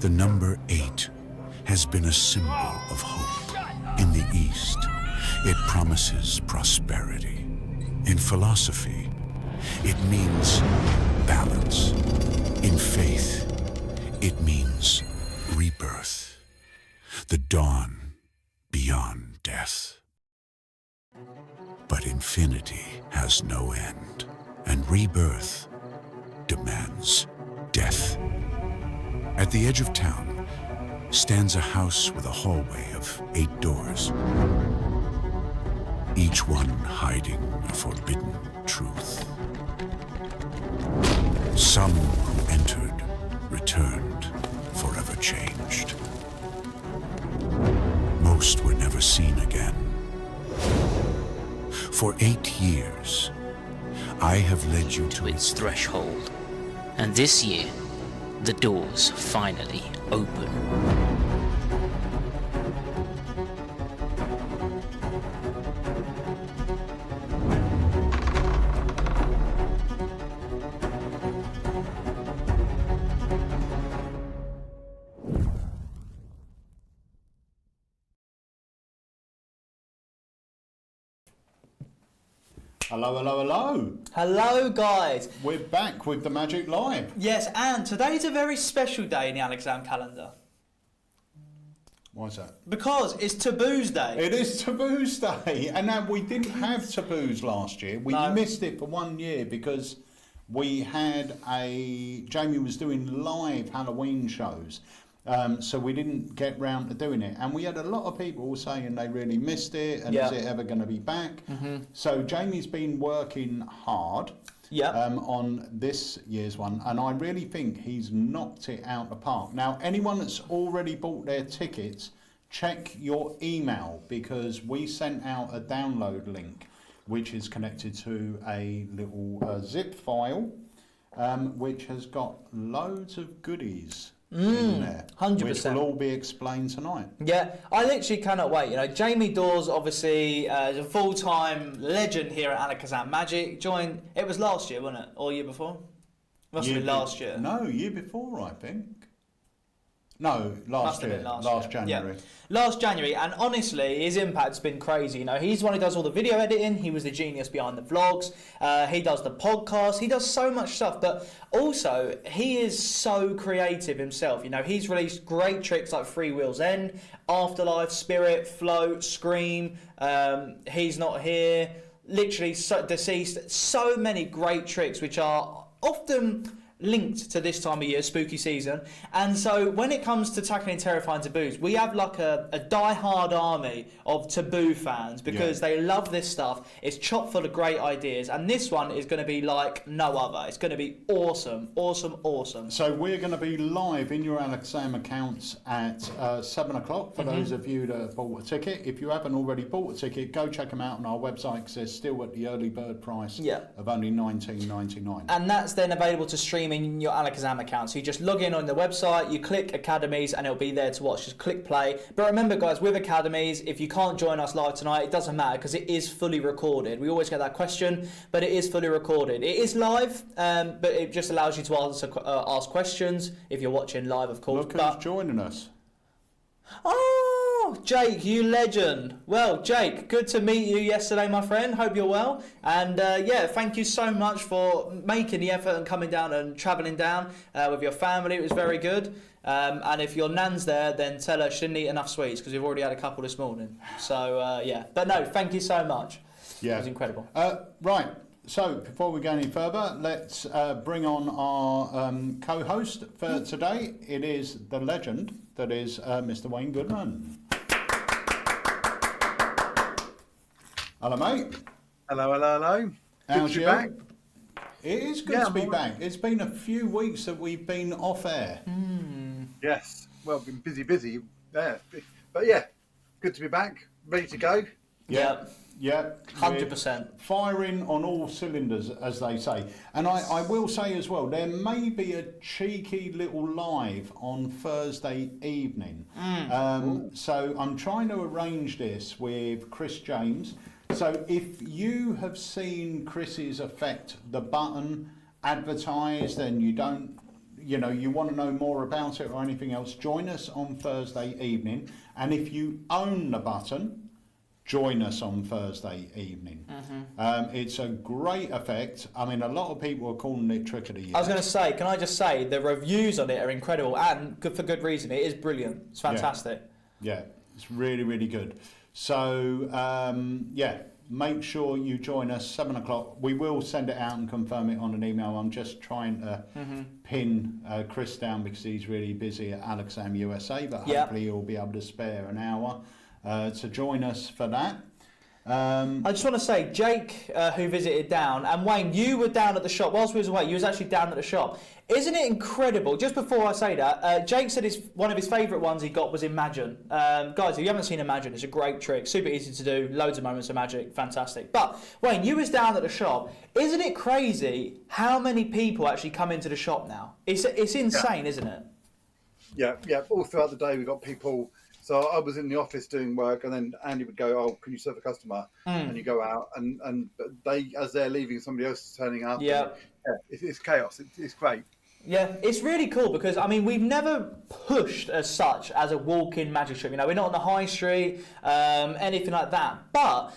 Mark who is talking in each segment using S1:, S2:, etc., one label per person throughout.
S1: The number 8 has been a symbol of hope. In the East, it promises prosperity. In philosophy, it means balance. In faith, it means rebirth. The dawn beyond death. But infinity has no end, and rebirth demands death. At the edge of town stands a house with a hallway of 8 doors, each one hiding a forbidden truth. Some who entered, returned, forever changed. Most were never seen again. For 8 years, I have led you
S2: to its threshold, and this year, the doors finally open.
S3: Hello, hello, hello.
S4: Hello, guys.
S3: We're back with the Magic Live.
S4: Yes, and today's a very special day in the Alakazam calendar.
S3: Why is that?
S4: Because it's Taboos Day.
S3: It is Taboos Day. And now we didn't have Taboos last year. We missed it for 1 year because we had Jamie was doing live Halloween shows. So we didn't get round to doing it, and we had a lot of people saying they really missed it, and is it ever going to be back? So Jamie's been working hard on this year's one, and I really think he's knocked it out the park. Now, anyone that's already bought their tickets, check your email, because we sent out a download link which is connected to a little zip file which has got loads of goodies in there,
S4: 100%.
S3: which will all be explained tonight.
S4: Yeah, I literally cannot wait. You know, Jamie Dawes, obviously, is a full-time legend here at Alakazam Magic. Joined, it was last year, wasn't it? Or year before? Must have been last year.
S3: No, year before, I think. No, last January.
S4: Yeah. Last January, and honestly, his impact's been crazy. You know, he's one who does all the video editing. He was the genius behind the vlogs. He does the podcast. He does so much stuff, but also he is so creative himself. You know, he's released great tricks like Free Wheels End, Afterlife, Spirit, Float, Scream. He's Not Here. Literally, Deceased. So many great tricks, which are often linked to this time of year, spooky season. And so when it comes to tackling terrifying taboos, we have like a die-hard army of taboo fans, because they love this stuff. It's chock full of great ideas, and this one is going to be like no other. It's going to be awesome, awesome, awesome.
S3: So we're going to be live in your Alakazam accounts at 7 o'clock for those of you that have bought a ticket. If you haven't already bought a ticket, go check them out on our website, because they're still at the early bird price of only $19.99.
S4: And that's then available to stream in your Alakazam account. So you just log in on the website, you click Academies, and it'll be there to watch. Just click play. But remember, guys, with Academies, if you can't join us live tonight, it doesn't matter, because it is fully recorded. We always get that question, but it is fully recorded. It is live, but it just allows you to ask questions if you're watching live, of course.
S3: Look who's joining us.
S4: Oh, Jake, you legend. Well, Jake, good to meet you yesterday, my friend. Hope you're well. And yeah, thank you so much for making the effort and coming down and travelling down with your family. It was very good. And if your nan's there, then tell her she didn't eat enough sweets, because we've already had a couple this morning. So yeah, but no, thank you so much. Yeah, it was incredible.
S3: Right. So before we go any further, let's bring on our co-host for today. It is the legend that is Mr. Wayne Goodman. Hello, mate.
S5: Hello, hello, hello.
S3: How's
S5: good to be
S3: you?
S5: back.
S3: It is good to be back. It's been a few weeks that we've been off air.
S5: Yes. Well, been busy. Yeah. But yeah, good to be back. Ready to go.
S3: Yeah.
S4: 100%.
S3: Firing on all cylinders, as they say. And I will say as well, there may be a cheeky little live on Thursday evening. So I'm trying to arrange this with Chris James. So if you have seen Chris's Affect the Button advertised and you don't you want to know more about it or anything else, join us on Thursday evening. And if you own the button, join us on Thursday evening. It's a great effect. I mean, a lot of people are calling it Trick of the Year.
S4: I was going to say, can I just say, the reviews on it are incredible, and good for good reason. It is brilliant. It's fantastic.
S3: Yeah, it's really, really good. So, make sure you join us 7 o'clock. We will send it out and confirm it on an email. I'm just trying to pin Chris down because he's really busy at Alakazam USA, but hopefully he'll be able to spare an hour to join us for that.
S4: I just want to say, Jake, who visited down, and Wayne, you were down at the shop. Whilst we was away, you was actually down at the shop. Isn't it incredible? Just before I say that, Jake said one of his favourite ones he got was Imagine. Guys, if you haven't seen Imagine, it's a great trick. Super easy to do. Loads of moments of magic. Fantastic. But, Wayne, you was down at the shop. Isn't it crazy how many people actually come into the shop now? It's insane, isn't it?
S5: Yeah. All throughout the day, we've got people. So I was in the office doing work, and then Andy would go, "Oh, can you serve a customer?" And you go out, and they, as they're leaving, somebody else is turning up.
S4: Yeah.
S5: It's chaos. It's great.
S4: Yeah, it's really cool because, I mean, we've never pushed as such as a walk-in magic shop. We're not on the high street, anything like that. But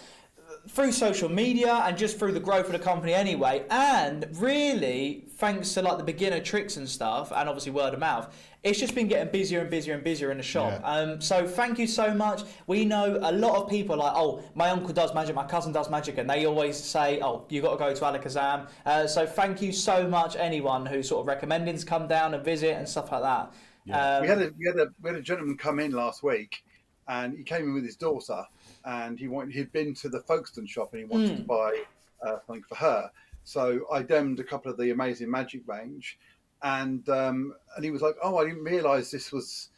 S4: through social media and just through the growth of the company anyway, and really thanks to like the beginner tricks and stuff, and obviously word of mouth, it's just been getting busier and busier and busier in the shop. So thank you so much. We know a lot of people like, oh, my uncle does magic, my cousin does magic, and they always say, oh, you got to go to Alakazam. So thank you so much, anyone who's sort of recommending to come down and visit and stuff like that.
S3: Yeah.
S5: We had a gentleman come in last week, and he came in with his daughter, and he'd been to the Folkestone shop, and he wanted to buy something for her. So I demoed a couple of the Amazing Magic range, and he was like, "Oh, I didn't realise this was,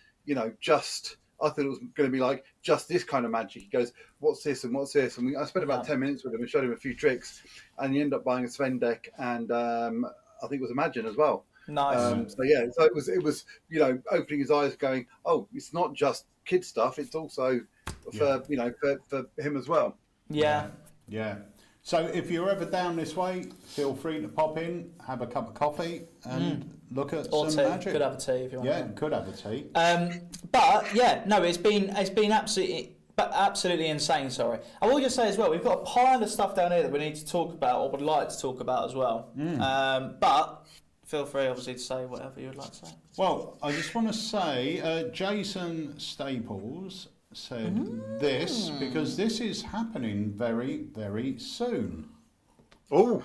S5: just. I thought it was going to be like just this kind of magic." He goes, "What's this and what's this?" And I spent about 10 minutes with him and showed him a few tricks, and he ended up buying a Sven deck, and I think it was Imagine as well.
S4: Nice.
S5: So it was opening his eyes, going, "Oh, it's not just kid stuff; it's also for for him as well."
S4: Yeah.
S3: So if you're ever down this way, feel free to pop in, have a cup of coffee, and look at some magic.
S4: Could have a tea if you want.
S3: Yeah, could have a tea.
S4: But yeah, no, it's been absolutely insane. Sorry, I will just say as well, we've got a pile of stuff down here that we need to talk about, or would like to talk about as well. But feel free, obviously, to say whatever you'd like to say.
S3: Well, I just want to say, Jason Staples said this, because this is happening very, very soon.
S5: Oh.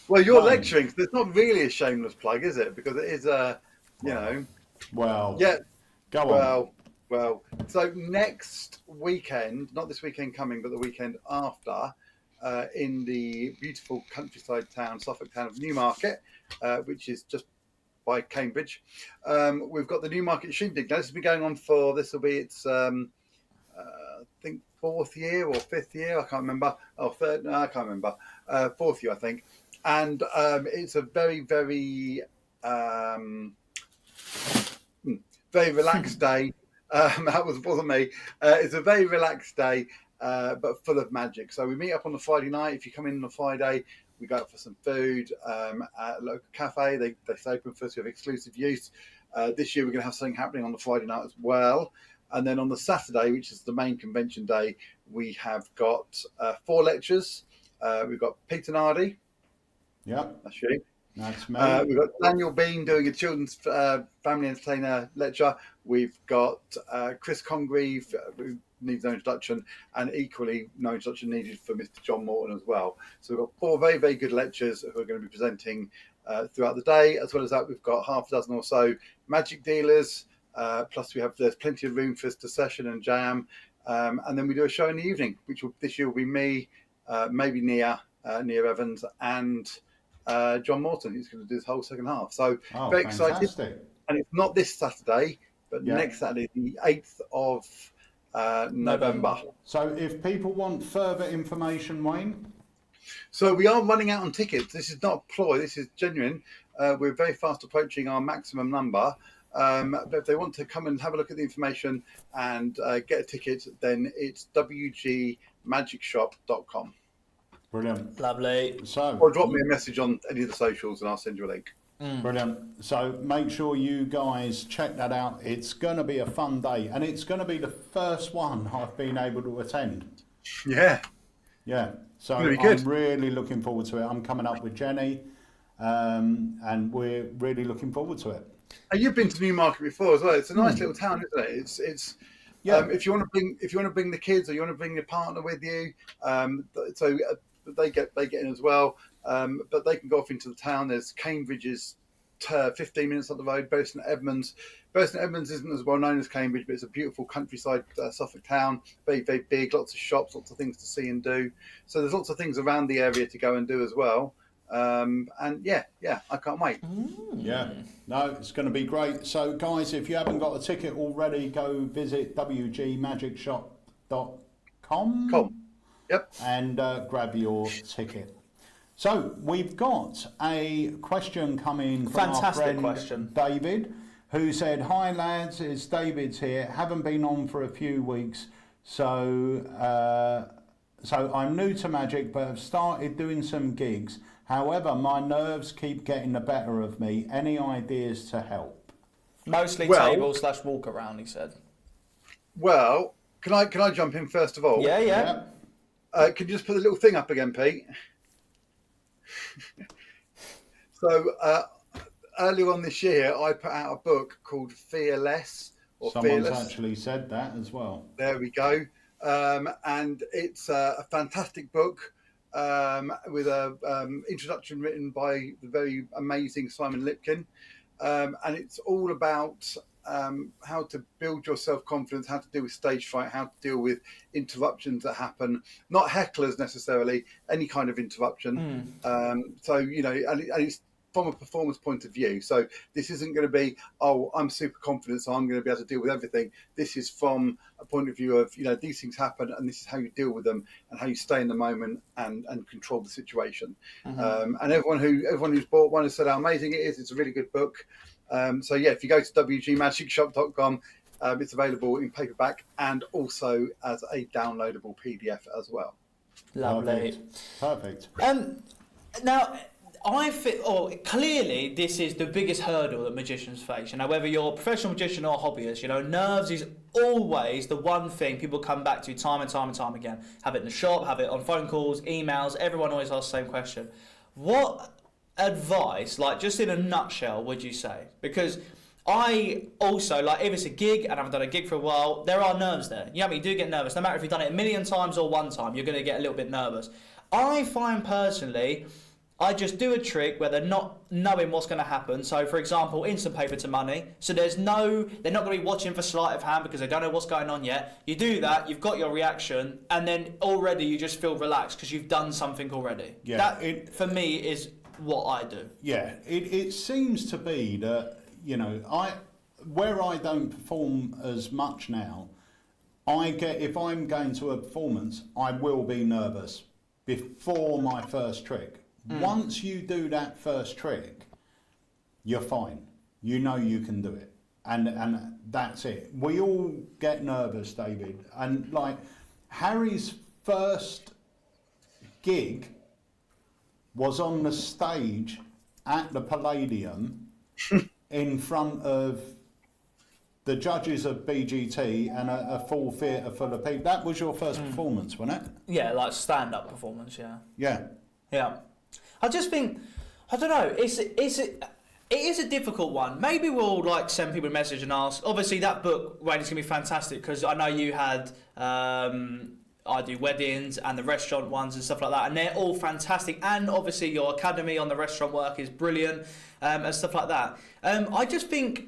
S5: Well, you're lecturing, so it's not really a shameless plug, is it? Because it is
S3: Well,
S5: yeah.
S3: Go on.
S5: Well. So next weekend, not this weekend coming, but the weekend after, in the beautiful countryside town, Suffolk town of Newmarket, which is just by Cambridge. We've got the Newmarket Shindig. Now, this has been going on its I think 4th year or 5th year, I can't remember. Oh, third, no, I can't remember. 4th year, I think. And it's a very, very, very relaxed day. That wasn't me. It's a very relaxed day, but full of magic. So we meet up on the Friday night. If you come in on a Friday, we go out for some food at a local cafe. They stay open for us. We have exclusive use. This year we're going to have something happening on the Friday night as well. And then on the Saturday, which is the main convention day, we have got 4 lectures. We've got Peter Nardi.
S3: Yep.
S5: That's you.
S3: That's me.
S5: We've got Daniel Bean doing a children's family entertainer lecture. We've got Chris Congreve, who needs no introduction, and equally no introduction needed for Mr. John Morton as well. So we've got 4 very, very good lecturers who are going to be presenting throughout the day. As well as that, we've got half a dozen or so magic dealers. Plus, there's plenty of room for us to session and jam. And then we do a show in the evening, which this year will be me, maybe Nia Evans, and John Morton, who's going to do this whole second half. So very excited. And it's not this Saturday, but next Saturday, the 8th of November.
S3: So if people want further information, Wayne?
S5: So we are running out on tickets. This is not a ploy. This is genuine. We're very fast approaching our maximum number. But if they want to come and have a look at the information and get a ticket, then it's wgmagicshop.com.
S3: Brilliant.
S4: Lovely.
S3: So,
S5: Or drop me a message on any of the socials and I'll send you a link.
S3: brilliant. So make sure you guys check that out. It's going to be a fun day, and it's going to be the first one I've been able to attend.
S5: Yeah.
S3: Yeah. So
S5: Really good.
S3: I'm really looking forward to it. I'm coming up with Jenny, and we're really looking forward to it.
S5: And you've been to Newmarket before as well. It's a nice little town, isn't it? It's
S3: Yeah.
S5: if you want to bring the kids or you want to bring your partner with you, they get in as well. But they can go off into the town. There's Cambridge's 15 minutes up the road. Bury St Edmunds. Bury St Edmunds isn't as well known as Cambridge, but it's a beautiful countryside Suffolk town. Very, very big. Lots of shops, lots of things to see and do. So there's lots of things around the area to go and do as well. And yeah, I can't wait.
S3: Yeah, no, it's going to be great. So, guys, if you haven't got a ticket already, go visit wgmagicshop.com.
S5: Yep.
S3: And grab your ticket. So, we've got a question coming from
S4: Fantastic
S3: our friend
S4: question.
S3: David, who said, "Hi lads, it's David's here. Haven't been on for a few weeks, so I'm new to Magic, but have started doing some gigs. However, my nerves keep getting the better of me. Any ideas to help?"
S4: Mostly
S5: Well-
S4: table / walk around, he said.
S5: Well, can I jump in first of all?
S4: Yeah.
S5: Can you just put the little thing up again, Pete? So earlier on this year, I put out a book called Fearless or
S3: Someone's
S5: Fearless.
S3: actually said that as well.
S5: There we go. And it's a fantastic book with a introduction written by the very amazing Simon Lipkin. And it's all about how to build your self-confidence, how to deal with stage fright, how to deal with interruptions that happen, not hecklers necessarily, any kind of interruption. So, and it's from a performance point of view. So this isn't going to be, oh, I'm super confident, so I'm going to be able to deal with everything. This is from a point of view of, these things happen and this is how you deal with them and how you stay in the moment and control the situation. And everyone who's bought one has said how amazing it is. It's a really good book. So yeah, if you go to wgmagicshop.com, it's available in paperback and also as a downloadable PDF as well.
S4: Lovely.
S3: Perfect.
S4: Now, I feel, clearly this is the biggest hurdle that magicians face. Whether you're a professional magician or a hobbyist, nerves is always the one thing people come back to time and time and time again. Have it in the shop, have it on phone calls, emails, everyone always asks the same question. What advice, just in a nutshell, would you say? Because I also, if it's a gig and I haven't done a gig for a while, there are nerves there. You do get nervous. No matter if you've done it a million times or one time, you're going to get a little bit nervous. I find personally, I just do a trick where they're not knowing what's going to happen. So, for example, instant paper to money. So they're not going to be watching for sleight of hand because they don't know what's going on yet. You do that, you've got your reaction, and then already you just feel relaxed because you've done something already.
S3: Yeah,
S4: that, for me, is what I do.
S3: Yeah, it seems to be that, where I don't perform as much now, if I'm going to a performance, I will be nervous before my first trick. Once you do that first trick, you're fine. You know you can do it. And that's it. We all get nervous, David. And Harry's first gig was on the stage at the Palladium in front of the judges of BGT and a full theatre full of people. That was your first performance, wasn't it?
S4: Yeah, stand-up performance, yeah.
S3: Yeah.
S4: I just think, I don't know, it is a difficult one. Maybe we'll send people a message and ask. Obviously that book, Wayne, is going to be fantastic because I know you had, I do weddings and the restaurant ones and stuff like that, and they're all fantastic. And obviously your academy on the restaurant work is brilliant and stuff like that. I just think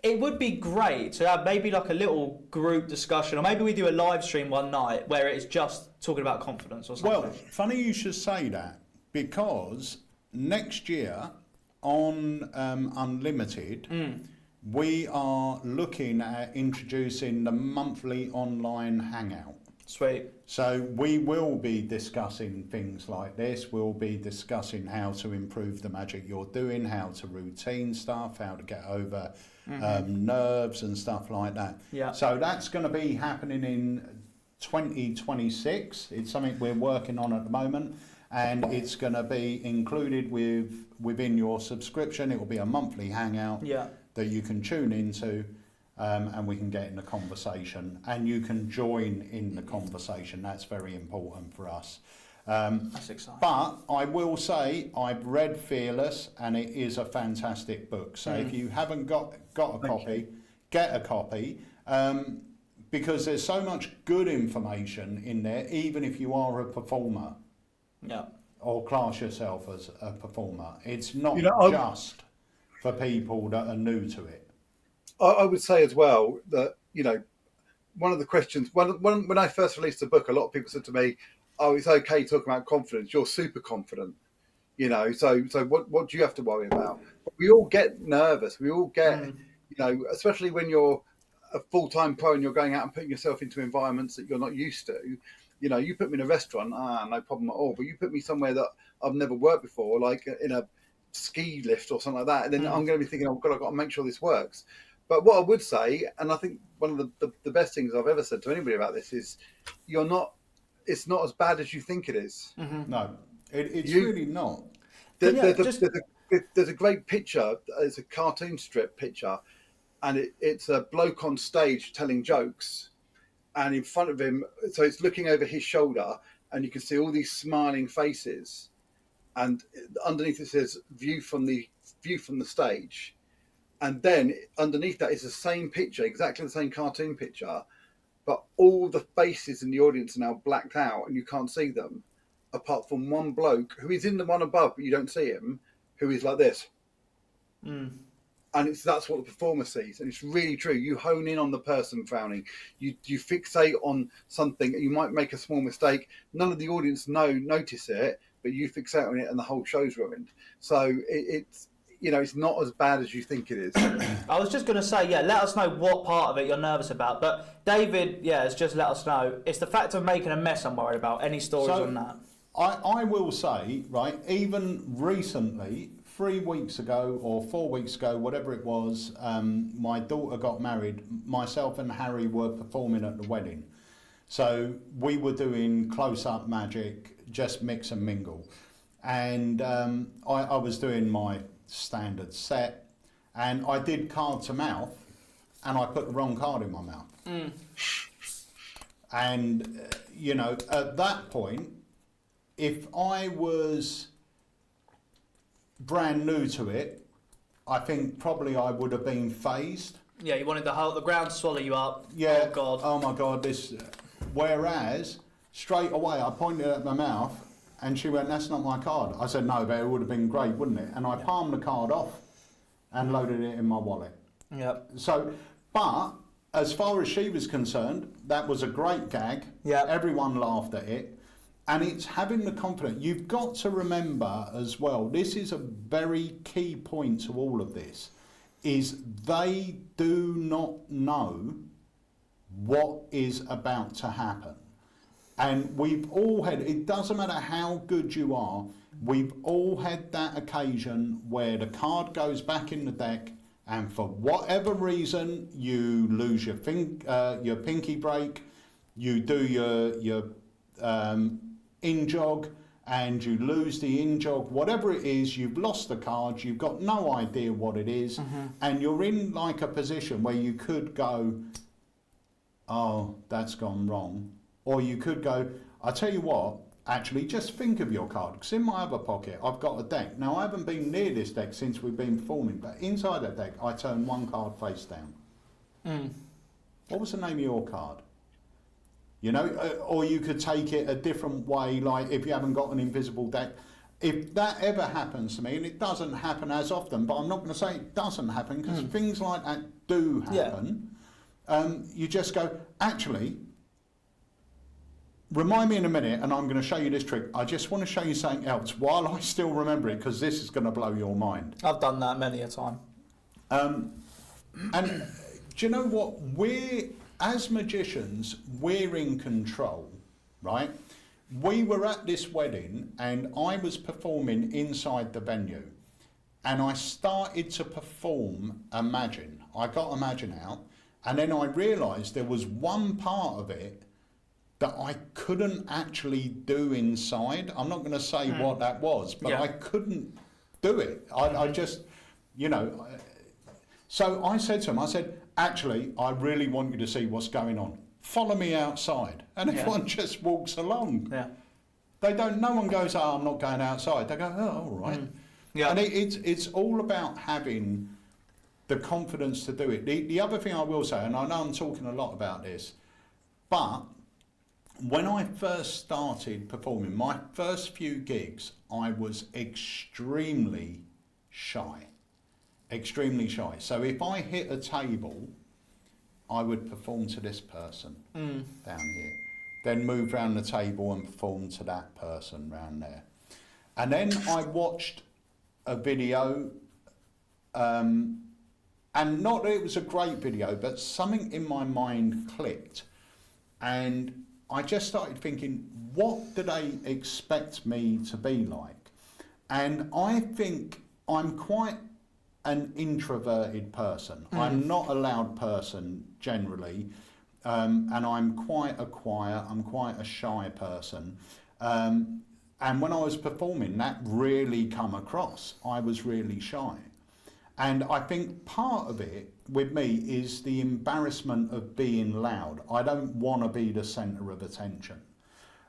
S4: it would be great to have maybe a little group discussion, or maybe we do a live stream one night where it's just talking about confidence or something.
S3: Well, funny you should say that, because next year on Unlimited, we are looking at introducing the monthly online hangout.
S4: Sweet.
S3: So we will be discussing things like this. We'll be discussing how to improve the magic you're doing, how to routine stuff, how to get over nerves and stuff like that.
S4: Yeah.
S3: So that's going to be happening in 2026. It's something we're working on at the moment. and it's going to be included within your subscription. It will be a monthly hangout that you can tune into, and we can get in the conversation, and you can join in the conversation. That's very important for us.
S4: That's exciting.
S3: But I will say I've read Fearless, and it is a fantastic book. So if you haven't got a copy, get a copy, because there's so much good information in there, even if you are a performer.
S4: Yeah.
S3: Or class yourself as a performer. It's not just for people that are new to it.
S5: I would say as well that, one of the questions, when I first released the book, a lot of people said to me, oh, it's okay talking about confidence. You're super confident, so what do you have to worry about? We all get nervous. We all get, especially when you're a full-time pro and you're going out and putting yourself into environments that you're not used to. You put me in a restaurant, no problem at all. But you put me somewhere that I've never worked before, like in a ski lift or something like that, and then I'm going to be thinking, oh God, I've got to make sure this works. But what I would say, and I think one of the best things I've ever said to anybody about this is, it's not as bad as you think it is.
S4: Mm-hmm.
S3: No, it's really not.
S5: There's a great picture. It's a cartoon strip picture, and it's a bloke on stage telling jokes. And in front of him, so it's looking over his shoulder, and you can see all these smiling faces. And underneath it says view from the stage. And then underneath that is the same picture, exactly the same cartoon picture, but all the faces in the audience are now blacked out and you can't see them, apart from one bloke who is in the one above, but you don't see him, who is like this. And that's what the performer sees, and it's really true. You hone in on the person frowning. You fixate on something. You might make a small mistake. None of the audience notice it, but you fixate on it, and the whole show's ruined. So it's not as bad as you think it is.
S4: I was just going to say, let us know what part of it you're nervous about. But David, has just let us know. It's the fact of making a mess I'm worried about. Any stories on that?
S3: I will say, right, even recently, 3 weeks ago or 4 weeks ago, whatever it was, my daughter got married. Myself and Harry were performing at the wedding. So we were doing close-up magic, just mix and mingle. And I was doing my standard set, and I did card to mouth, and I put the wrong card in my mouth. And, at that point, if I was brand new to it, I think probably I would have been phased.
S4: Yeah, you wanted the ground to swallow you up.
S3: Yeah.
S4: Oh God.
S3: Oh my God. This. Whereas straight away I pointed at my mouth, and she went, "That's not my card." I said, "No, but it would have been great, wouldn't it?" And I palmed the card off, and loaded it in my wallet.
S4: Yep.
S3: So, but as far as she was concerned, that was a great gag.
S4: Yeah.
S3: Everyone laughed at it. And it's having the confidence. You've got to remember as well, this is a very key point to all of this, is they do not know what is about to happen. And we've all had, it doesn't matter how good you are, we've all had that occasion where the card goes back in the deck, and for whatever reason, you lose your pinky break, you do your in-jog, and you lose the in-jog, whatever it is, you've lost the card, you've got no idea what it is, and you're in like a position where you could go, oh, that's gone wrong. Or you could go, I tell you what, actually just think of your card, because in my other pocket I've got a deck. Now I haven't been near this deck since we've been performing, but inside that deck I turn one card face down. What was the name of your card? Or you could take it a different way, like if you haven't got an invisible deck. If that ever happens to me, and it doesn't happen as often, but I'm not going to say it doesn't happen, because things like that do happen, you just go, actually, remind me in a minute, and I'm going to show you this trick. I just want to show you something else while I still remember it, because this is going to blow your mind.
S4: I've done that many a time.
S3: And do you know what? As magicians, we're in control, right? We were at this wedding, and I was performing inside the venue, and I started to perform Imagine. I got Imagine out, and then I realised there was one part of it that I couldn't actually do inside. I'm not going to say what that was, but I couldn't do it. I just, you know. So I said to him, I said, actually, I really want you to see what's going on. Follow me outside. And everyone just walks along. Yeah. They don't, no one goes, oh, I'm not going outside. They go, oh, all right. Yeah. And it's all about having the confidence to do it. The other thing I will say, and I know I'm talking a lot about this, but when I first started performing, my first few gigs, I was extremely shy. Extremely shy. So if I hit a table, I would perform to this person down here, then move round the table and perform to that person round there. And then I watched a video, and not that it was a great video, but something in my mind clicked. And I just started thinking, what do they expect me to be like? And I think I'm quite an introverted person. I'm not a loud person generally, and I'm quite a quiet, I'm quite a shy person. And when I was performing, that really come across. I was really shy. And I think part of it with me is the embarrassment of being loud. I don't want to be the centre of attention.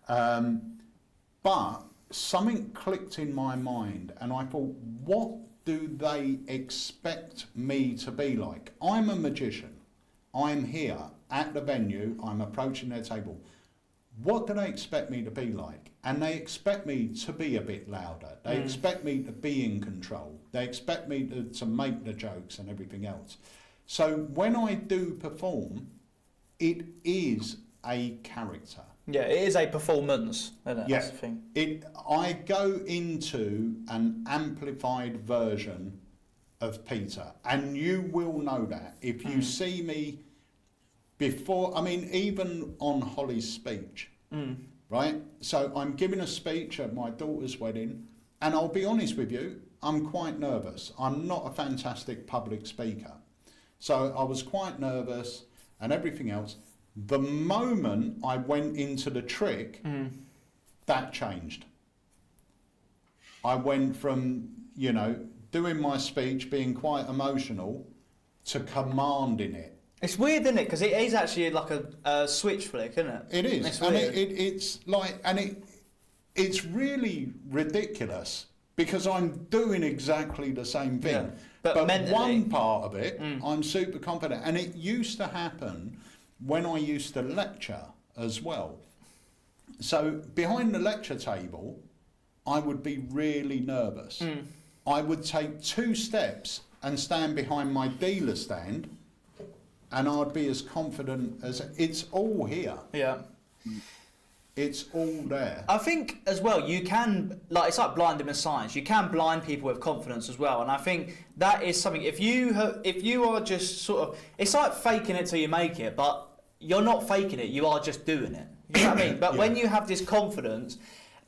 S3: But something clicked in my mind and I thought, what do they expect me to be like? I'm a magician. I'm here at the venue. I'm approaching their table. What do they expect me to be like? And they expect me to be a bit louder. They expect me to be in control. They expect me to make the jokes and everything else. So when I do perform, it is a character.
S4: Yeah, it is a performance, isn't it?
S3: Yeah.
S4: That's the thing.
S3: I go into an amplified version of Peter, and you will know that. If you see me before, I mean, even on Holly's speech, right? So I'm giving a speech at my daughter's wedding, and I'll be honest with you, I'm quite nervous. I'm not a fantastic public speaker. So I was quite nervous and everything else. The moment I went into the trick, that changed. I went from, you know, doing my speech, being quite emotional, to commanding it.
S4: It's weird, isn't it? Because it is actually like a switch flick, isn't it?
S3: It is.
S4: It's
S3: and
S4: weird.
S3: it's like, and it's really ridiculous because I'm doing exactly the same thing.
S4: Yeah. But mentally,
S3: one part of it, I'm super confident. And it used to happen when I used to lecture as well. So behind the lecture table, I would be really nervous. I would take 2 steps and stand behind my dealer stand, and I'd be as confident as... It's all here.
S4: Yeah.
S3: It's all there.
S4: I think as well, you can, like, it's like blinding with science. You can blind people with confidence as well, and I think that is something. If you are just sort of, it's like faking it till you make it, but you're not faking it. You are just doing it. You know what I mean? But when you have this confidence,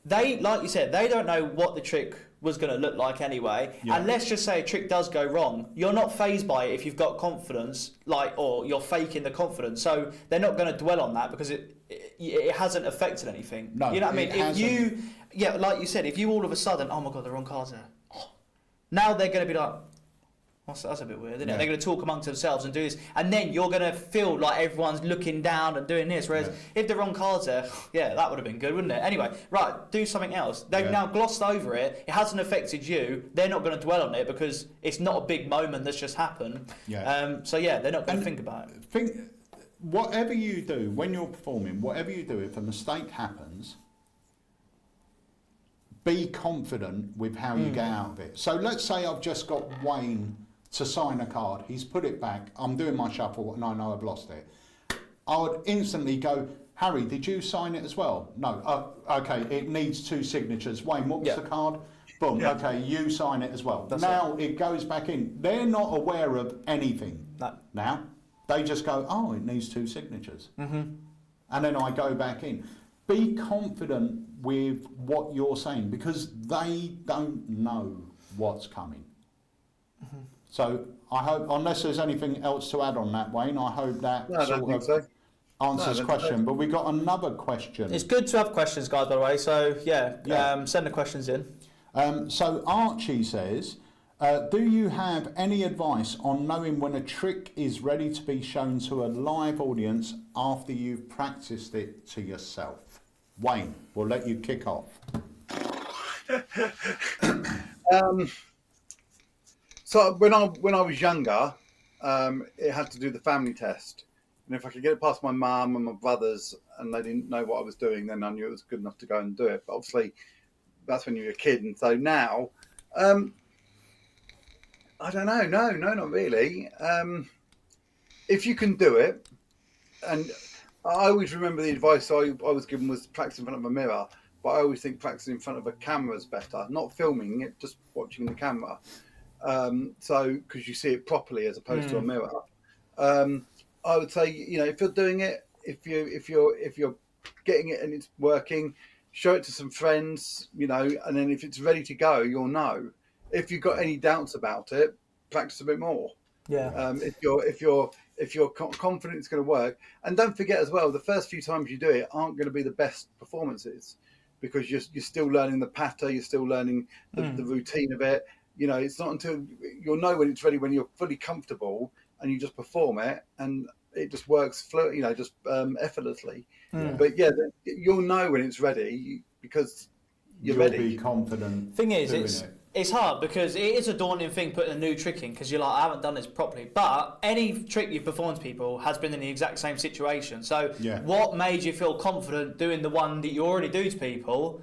S4: they, like you said, they don't know what the trick was going to look like anyway. Yeah. And let's just say a trick does go wrong, you're not fazed by it if you've got confidence, like, or you're faking the confidence. So they're not going to dwell on that because it hasn't affected anything.
S3: No,
S4: you know what I mean?
S3: If
S4: you, like you said, if you all of a sudden, oh my God, the wrong card's there. Now they're going to be like, that's a bit weird, isn't it? They're going to talk amongst themselves and do this, and then you're going to feel like everyone's looking down and doing this. Whereas if the wrong card's there, that would have been good, wouldn't it? Anyway, right, do something else. They've now glossed over it. It hasn't affected you. They're not going to dwell on it because it's not a big moment that's just happened. Yeah. They're not going to think about it.
S3: Whatever you do when you're performing, whatever you do, if a mistake happens, be confident with how you get out of it. So let's say I've just got Wayne to sign a card. He's put it back. I'm doing my shuffle and I know I've lost it. I would instantly go, Harry, did you sign it as well? No. Okay, it needs 2 signatures. Wayne, what was the card? Boom. Yeah. Okay, you sign it as well. That's now it goes back in. They're not aware of anything now. They just go, oh, it needs 2 signatures. And then I go back in. Be confident with what you're saying because they don't know what's coming. So I hope, unless there's anything else to add on that, Wayne, I hope that...
S5: No, I don't think so.
S3: answers question, but we got another question.
S4: It's good to have questions, guys, by the way. So, send the questions in.
S3: So Archie says, do you have any advice on knowing when a trick is ready to be shown to a live audience after you've practiced it to yourself? Wayne, we'll let you kick off.
S5: So when I was younger, it had to do the family test. And if I could get it past my mum and my brothers and they didn't know what I was doing, then I knew it was good enough to go and do it. But obviously, that's when you were a kid. And so now, I don't know. No, not really. If you can do it, and I always remember the advice I was given was practice in front of a mirror. But I always think practicing in front of a camera is better. Not filming it, just watching the camera. So because you see it properly as opposed to a mirror. I would say, if you're doing it, if you're getting it and it's working, show it to some friends, and then if it's ready to go, you'll know. If you've got any doubts about it, practice a bit more.
S4: Yeah.
S5: If you're confident it's going to work, and don't forget as well, the first few times you do it aren't going to be the best performances because you're still learning the patter, you're still learning the routine of it. It's not until you'll know when it's ready, when you're fully comfortable and you just perform it and it just works, effortlessly. But you'll know when it's ready because you'll ready.
S3: Be confident.
S4: Thing is, it's hard because it is a daunting thing putting a new trick in because you're like, I haven't done this properly. But any trick you've performed to people has been in the exact same situation. So what made you feel confident doing the one that you already do to people?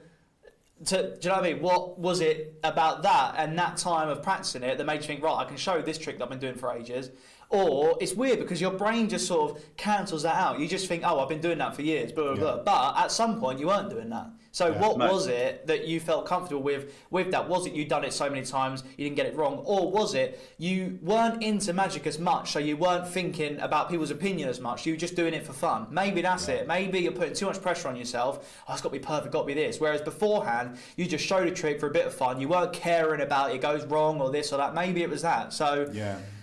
S4: Do you know what I mean? What was it about that and that time of practicing it that made you think, right, I can show this trick that I've been doing for ages? Or it's weird because your brain just sort of cancels that out. You just think, oh, I've been doing that for years, blah, blah, blah. But at some point, you weren't doing that. So what was it that you felt comfortable with that? Was it you'd done it so many times, you didn't get it wrong? Or was it you weren't into magic as much, so you weren't thinking about people's opinion as much? You were just doing it for fun. Maybe that's it. Maybe you're putting too much pressure on yourself. Oh, it's got to be perfect, got to be this. Whereas beforehand, you just showed a trick for a bit of fun. You weren't caring about it goes wrong or this or that. Maybe it was that. So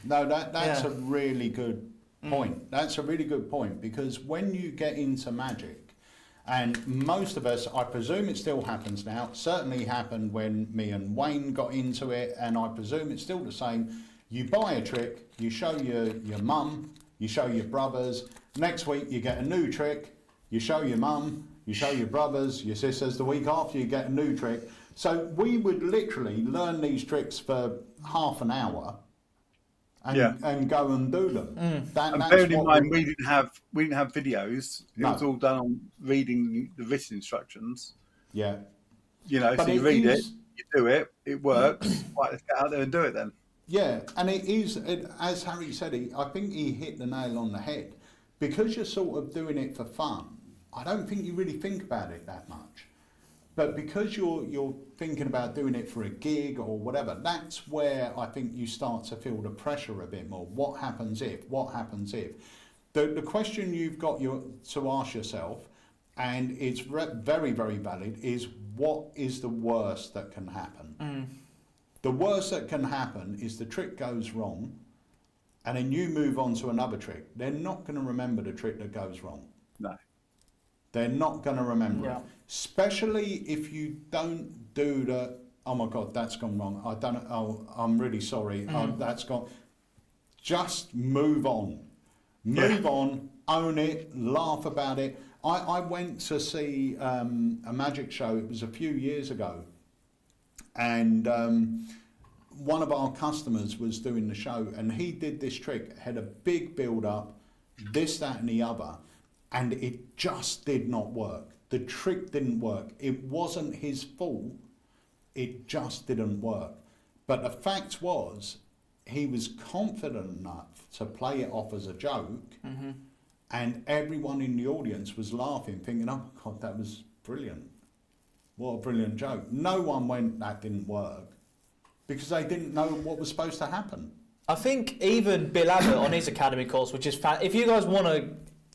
S3: that's a really good point. That's a really good point because when you get into magic, and most of us, I presume it still happens now, certainly happened when me and Wayne got into it, and I presume it's still the same. You buy a trick, you show your mum, you show your brothers, next week you get a new trick, you show your mum, you show your brothers, your sisters, the week after you get a new trick. So we would literally learn these tricks for half an hour and go and do them.
S5: And bearing in mind, we didn't have videos. It was all done on reading the written instructions.
S3: Yeah.
S5: So you read it, you do it, it works. Right, let's get out there and do it then.
S3: Yeah, and it is, as Harry said, I think he hit the nail on the head. Because you're sort of doing it for fun, I don't think you really think about it that much. But because you're thinking about doing it for a gig or whatever, that's where I think you start to feel the pressure a bit more. What happens if? What happens if? The question you've got to ask yourself, and it's very, very valid, is what is the worst that can happen? The worst that can happen is the trick goes wrong, and then you move on to another trick. They're not going to remember the trick that goes wrong.
S5: No.
S3: They're not going to remember it. Especially if you don't do the, oh my God, that's gone wrong. I don't know. Oh, I'm really sorry. That's gone. Just move on. Move on, own it, laugh about it. I went to see a magic show. It was a few years ago. And one of our customers was doing the show and he did this trick, had a big build up, this, that and the other. And it just did not work. The trick didn't work. It wasn't his fault. It just didn't work. But the fact was, he was confident enough to play it off as a joke, and everyone in the audience was laughing, thinking, oh my God, that was brilliant. What a brilliant joke. No one went, that didn't work, because they didn't know what was supposed to happen.
S4: I think even Bill Abbott on his academy course, which is if you guys want to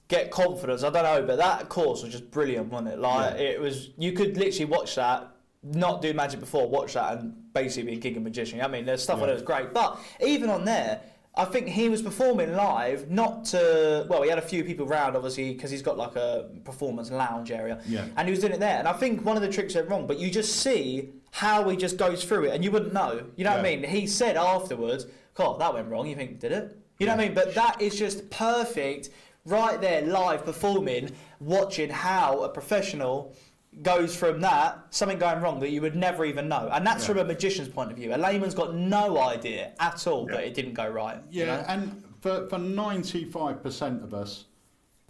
S4: get confidence, I don't know, but that course was just brilliant, wasn't it? It was, you could literally watch that, not do magic before, watch that and basically be a gig magician. I mean, there's stuff on it that's great, but even on there, I think he was performing live, not to... Well, he had a few people round, obviously, because he's got like a performance lounge area.
S3: Yeah.
S4: And he was doing it there. And I think one of the tricks went wrong, but you just see how he just goes through it, and you wouldn't know. You know what I mean? He said afterwards, God, that went wrong. You think, did it? You know what I mean? But that is just perfect, right there, live performing, watching how a professional goes from that, something going wrong that you would never even know. And that's from a magician's point of view. A layman's got no idea at all that it didn't go right.
S3: Yeah,
S4: you know?
S3: and for 95% of us,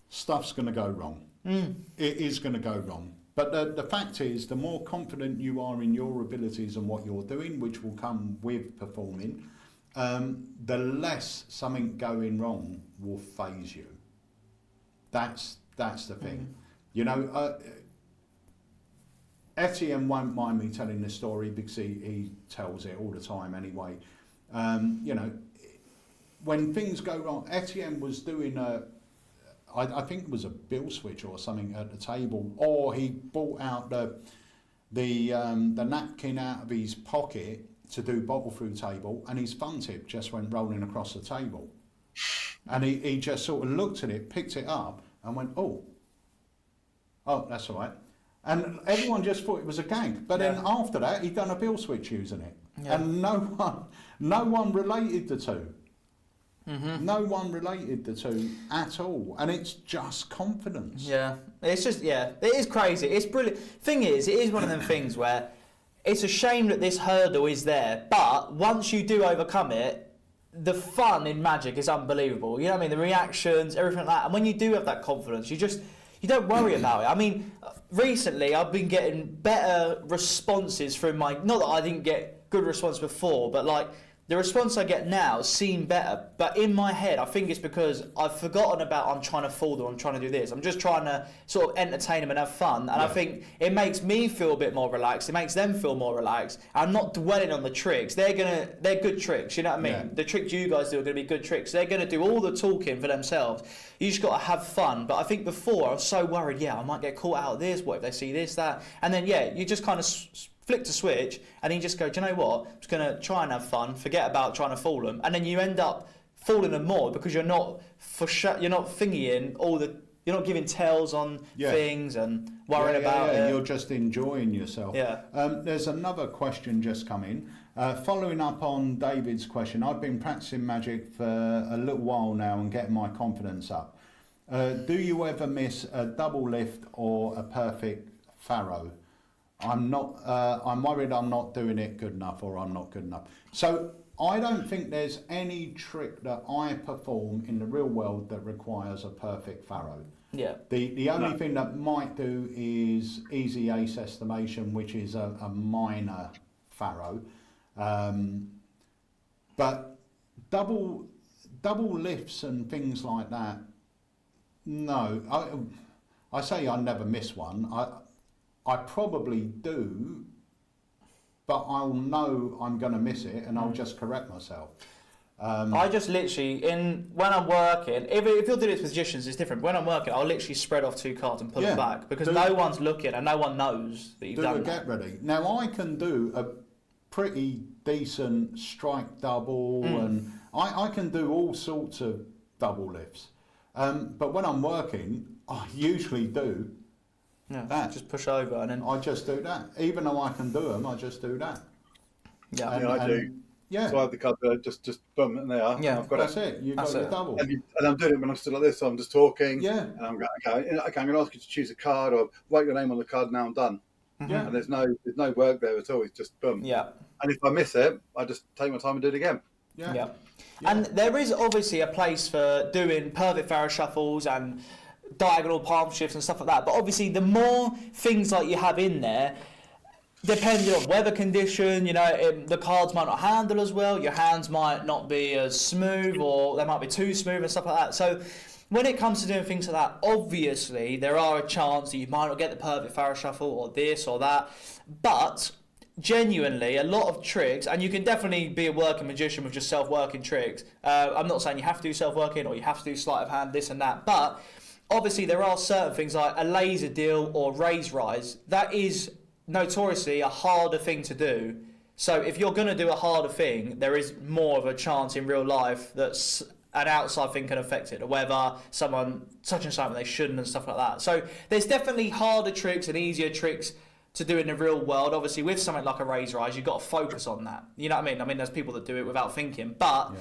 S3: stuff's going to go wrong. It is going to go wrong. But the fact is, the more confident you are in your abilities and what you're doing, which will come with performing, the less something going wrong will faze you. That's the thing. You know, Etienne won't mind me telling this story because he tells it all the time anyway. You know, when things go wrong, Etienne was doing I think it was a bill switch or something at the table, or he brought out the napkin out of his pocket to do bottle through table, and his fun tip just went rolling across the table. And he just sort of looked at it, picked it up, and went, oh, that's all right. And everyone just thought it was a gag. But then after that, he'd done a bill switch using it. Yeah. And no one related the two. No one related the two at all. And it's just confidence.
S4: Yeah. It's just, it is crazy. It's brilliant. Thing is, it is one of them things where it's a shame that this hurdle is there. But once you do overcome it, the fun in magic is unbelievable. You know what I mean? The reactions, everything like that. And when you do have that confidence, you don't worry about it. I mean, recently I've been getting better responses from my... Not that I didn't get good response before, but like the response I get now seem better. But in my head, I think it's because I've forgotten about I'm trying to fool them, I'm trying to do this. I'm just trying to sort of entertain them and have fun. And I think it makes me feel a bit more relaxed. It makes them feel more relaxed. I'm not dwelling on the tricks. They're good tricks, you know what I mean? Yeah. The tricks you guys do are going to be good tricks. They're going to do all the talking for themselves. You just got to have fun. But I think before I was so worried, I might get caught out of this. What if they see this, that? And then, you just kind of flick the switch and then you just go, do you know what? I'm just going to try and have fun, forget about trying to fool them. And then you end up fooling them more because you're not thingying all the... You're not giving tells on things and worrying about it.
S3: You're just enjoying yourself.
S4: Yeah.
S3: There's another question just come in. Following up on David's question, I've been practicing magic for a little while now and getting my confidence up. Do you ever miss a double lift or a perfect pharaoh? I'm worried I'm not doing it good enough, or I'm not good enough. So I don't think there's any trick that I perform in the real world that requires a perfect pharaoh.
S4: Yeah.
S3: The only thing that might do is easy ace estimation, which is a minor pharaoh. But double lifts and things like that, no. I say I never miss one. I probably do, but I'll know I'm going to miss it and I'll just correct myself.
S4: I just literally, when I'm working, if you're doing it with magicians, it's different. When I'm working, I'll literally spread off 2 cards and pull it back because no one's looking and no one knows that you've done that.
S3: Get ready. Now, I can do a pretty decent strike double and I can do all sorts of double lifts. But when I'm working, I usually do that.
S4: Just push over and then...
S3: I just do that. Even though I can do them, I just do that.
S5: Yeah, I do.
S3: Yeah.
S5: So I have the card there, just boom, and they are.
S4: Yeah,
S5: I've got
S3: that's it. You've got your double.
S5: And I'm doing it when I'm still like this, so I'm just talking.
S3: Yeah.
S5: And I'm going, okay, I'm going to ask you to choose a card or write your name on the card, now I'm done.
S3: Yeah.
S5: And there's no work there at all, it's just boom.
S4: Yeah.
S5: And if I miss it, I just take my time and do it again.
S3: Yeah.
S4: Yeah. And there is obviously a place for doing perfect pharaoh shuffles and diagonal palm shifts and stuff like that. But obviously, the more things like you have in there, depending on weather condition, the cards might not handle as well. Your hands might not be as smooth, or they might be too smooth and stuff like that. So when it comes to doing things like that, obviously there are a chance that you might not get the perfect pharaoh shuffle or this or that. But genuinely, a lot of tricks, and you can definitely be a working magician with just self-working tricks. I'm not saying you have to do self-working or you have to do sleight of hand, this and that, but obviously there are certain things like a laser deal or raise rise. That is notoriously a harder thing to do So if you're going to do a harder thing, there is more of a chance in real life that an outside thing can affect it, or whether someone touching something they shouldn't and stuff like that. So there's definitely harder tricks and easier tricks to do in the real world. Obviously, with something like a razor eyes, you've got to focus on that. You know what I mean? I mean, there's people that do it without thinking, but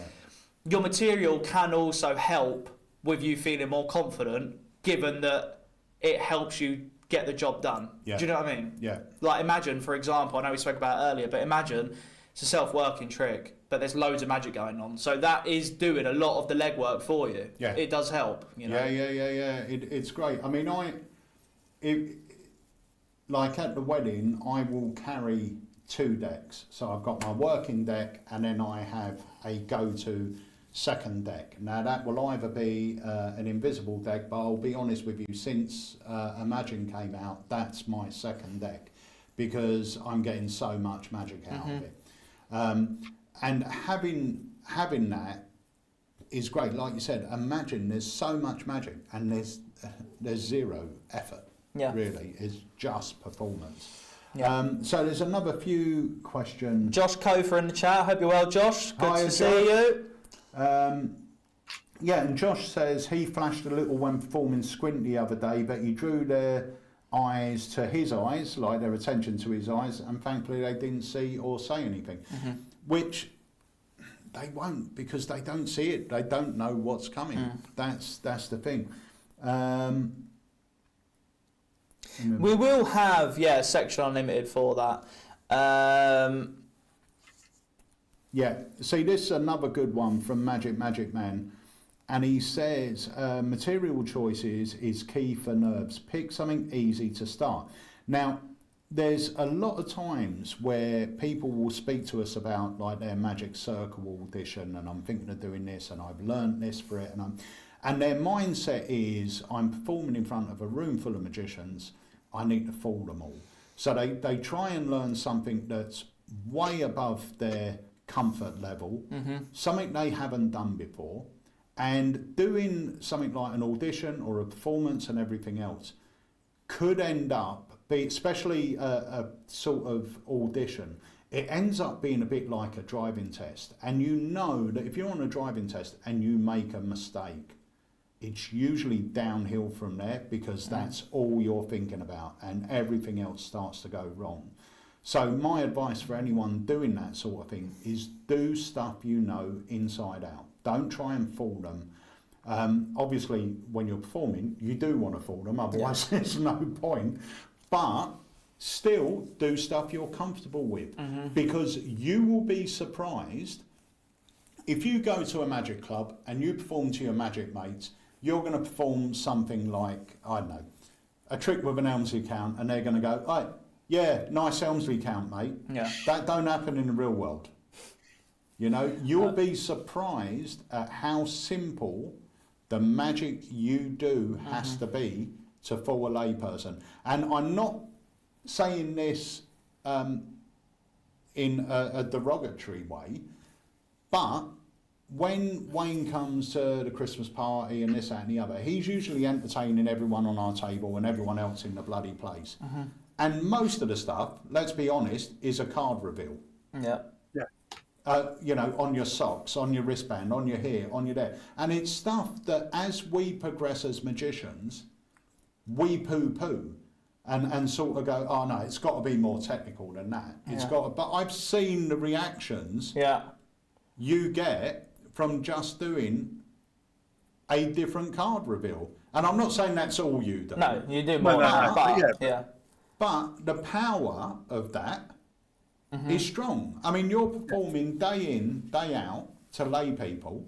S4: your material can also help with you feeling more confident, given that it helps you get the job done.
S3: Yeah.
S4: Do you know what I mean?
S3: Yeah.
S4: Like imagine, for example, I know we spoke about it earlier, but imagine it's a self-working trick, but there's loads of magic going on. So that is doing a lot of the legwork for you.
S3: Yeah.
S4: It does help, you know?
S3: Yeah. It's great. I mean, like at the wedding, I will carry 2 decks. So I've got my working deck, and then I have a go-to second deck. Now that will either be an invisible deck, but I'll be honest with you, since Imagine came out, that's my second deck, because I'm getting so much magic out of it. And having that is great. Like you said, Imagine, there's so much magic, and there's zero effort.
S4: Yeah.
S3: Really, it's just performance.
S4: Yeah.
S3: So there's another few questions.
S4: Josh Kofer in the chat. Hope you're well, Josh. Good
S3: Hi,
S4: to see you.
S3: Yeah, and Josh says he flashed a little when performing Squint the other day, but he drew their eyes to his eyes, like their attention to his eyes, and thankfully they didn't see or say anything, which they won't, because they don't see it. They don't know what's coming. That's the thing.
S4: We will have, Section Unlimited for that.
S3: Yeah, see, this is another good one from Magic Man, and he says material choices is key for nerves. Pick something easy to start. Now, there's a lot of times where people will speak to us about like their Magic Circle audition, and I'm thinking of doing this, and I've learnt this for it, and their mindset is, I'm performing in front of a room full of magicians, I need to fool them all. So they try and learn something that's way above their comfort level, something they haven't done before, and doing something like an audition or a performance and everything else could end up, especially a sort of audition, it ends up being a bit like a driving test. And you know that if you're on a driving test and you make a mistake, it's usually downhill from there, because that's all you're thinking about, and everything else starts to go wrong. So my advice for anyone doing that sort of thing is do stuff you know inside out. Don't try and fool them. Obviously, when you're performing, you do want to fool them, otherwise there's no point. But still do stuff you're comfortable with, because you will be surprised if you go to a magic club and you perform to your magic mates. You're going to perform something like, I don't know, a trick with an Elmsley count, and they're going to go, "Oh, yeah, nice Elmsley count, mate."
S4: Yeah.
S3: That don't happen in the real world. You know, you'll be surprised at how simple the magic you do has to be to fool a layperson. And I'm not saying this in a derogatory way, but when Wayne comes to the Christmas party and this, that and the other, he's usually entertaining everyone on our table and everyone else in the bloody place. And most of the stuff, let's be honest, is a card reveal.
S4: Yeah.
S3: You know, on your socks, on your wristband, on your here, on your there. And it's stuff that as we progress as magicians, we poo-poo and sort of go, oh no, it's got to be more technical than that. It's got to, but I've seen the reactions you get from just doing a different card reveal. And I'm not saying that's all you do.
S4: No, you do more than that.
S3: But the power of that is strong. I mean, you're performing day in, day out to lay people.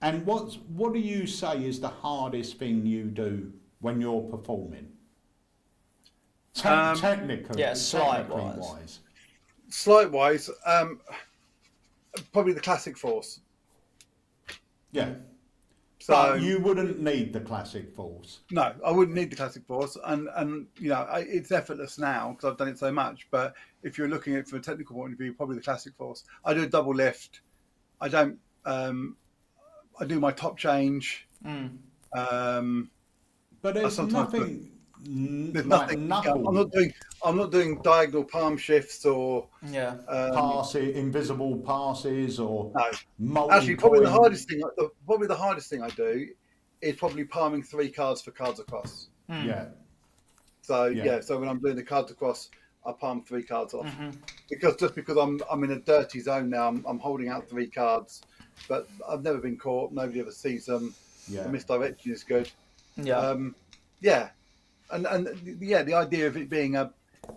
S3: And what do you say is the hardest thing you do when you're performing? Technically,
S4: sleight-wise.
S5: Sleight-wise, probably the classic force.
S3: Yeah.
S5: So
S3: but you wouldn't need the classic force.
S5: No, I wouldn't need the classic force, and you know, it's effortless now because I've done it so much. But if you're looking at it from a technical point of view, probably the classic force. I do a double lift. I don't. I do my top change.
S3: But there's nothing
S5: There's
S3: like
S5: nothing.
S3: knuckle
S5: I'm not doing diagonal palm shifts or
S3: invisible passes or
S5: no. Actually, probably the hardest thing I do is probably palming 3 cards for cards across.
S3: Yeah.
S5: So so when I'm doing the cards across, I palm 3 cards off because I'm in a dirty zone now. I'm holding out 3 cards, but I've never been caught. Nobody ever sees them.
S3: Yeah.
S5: The misdirection is good.
S4: Yeah.
S5: And the idea of it being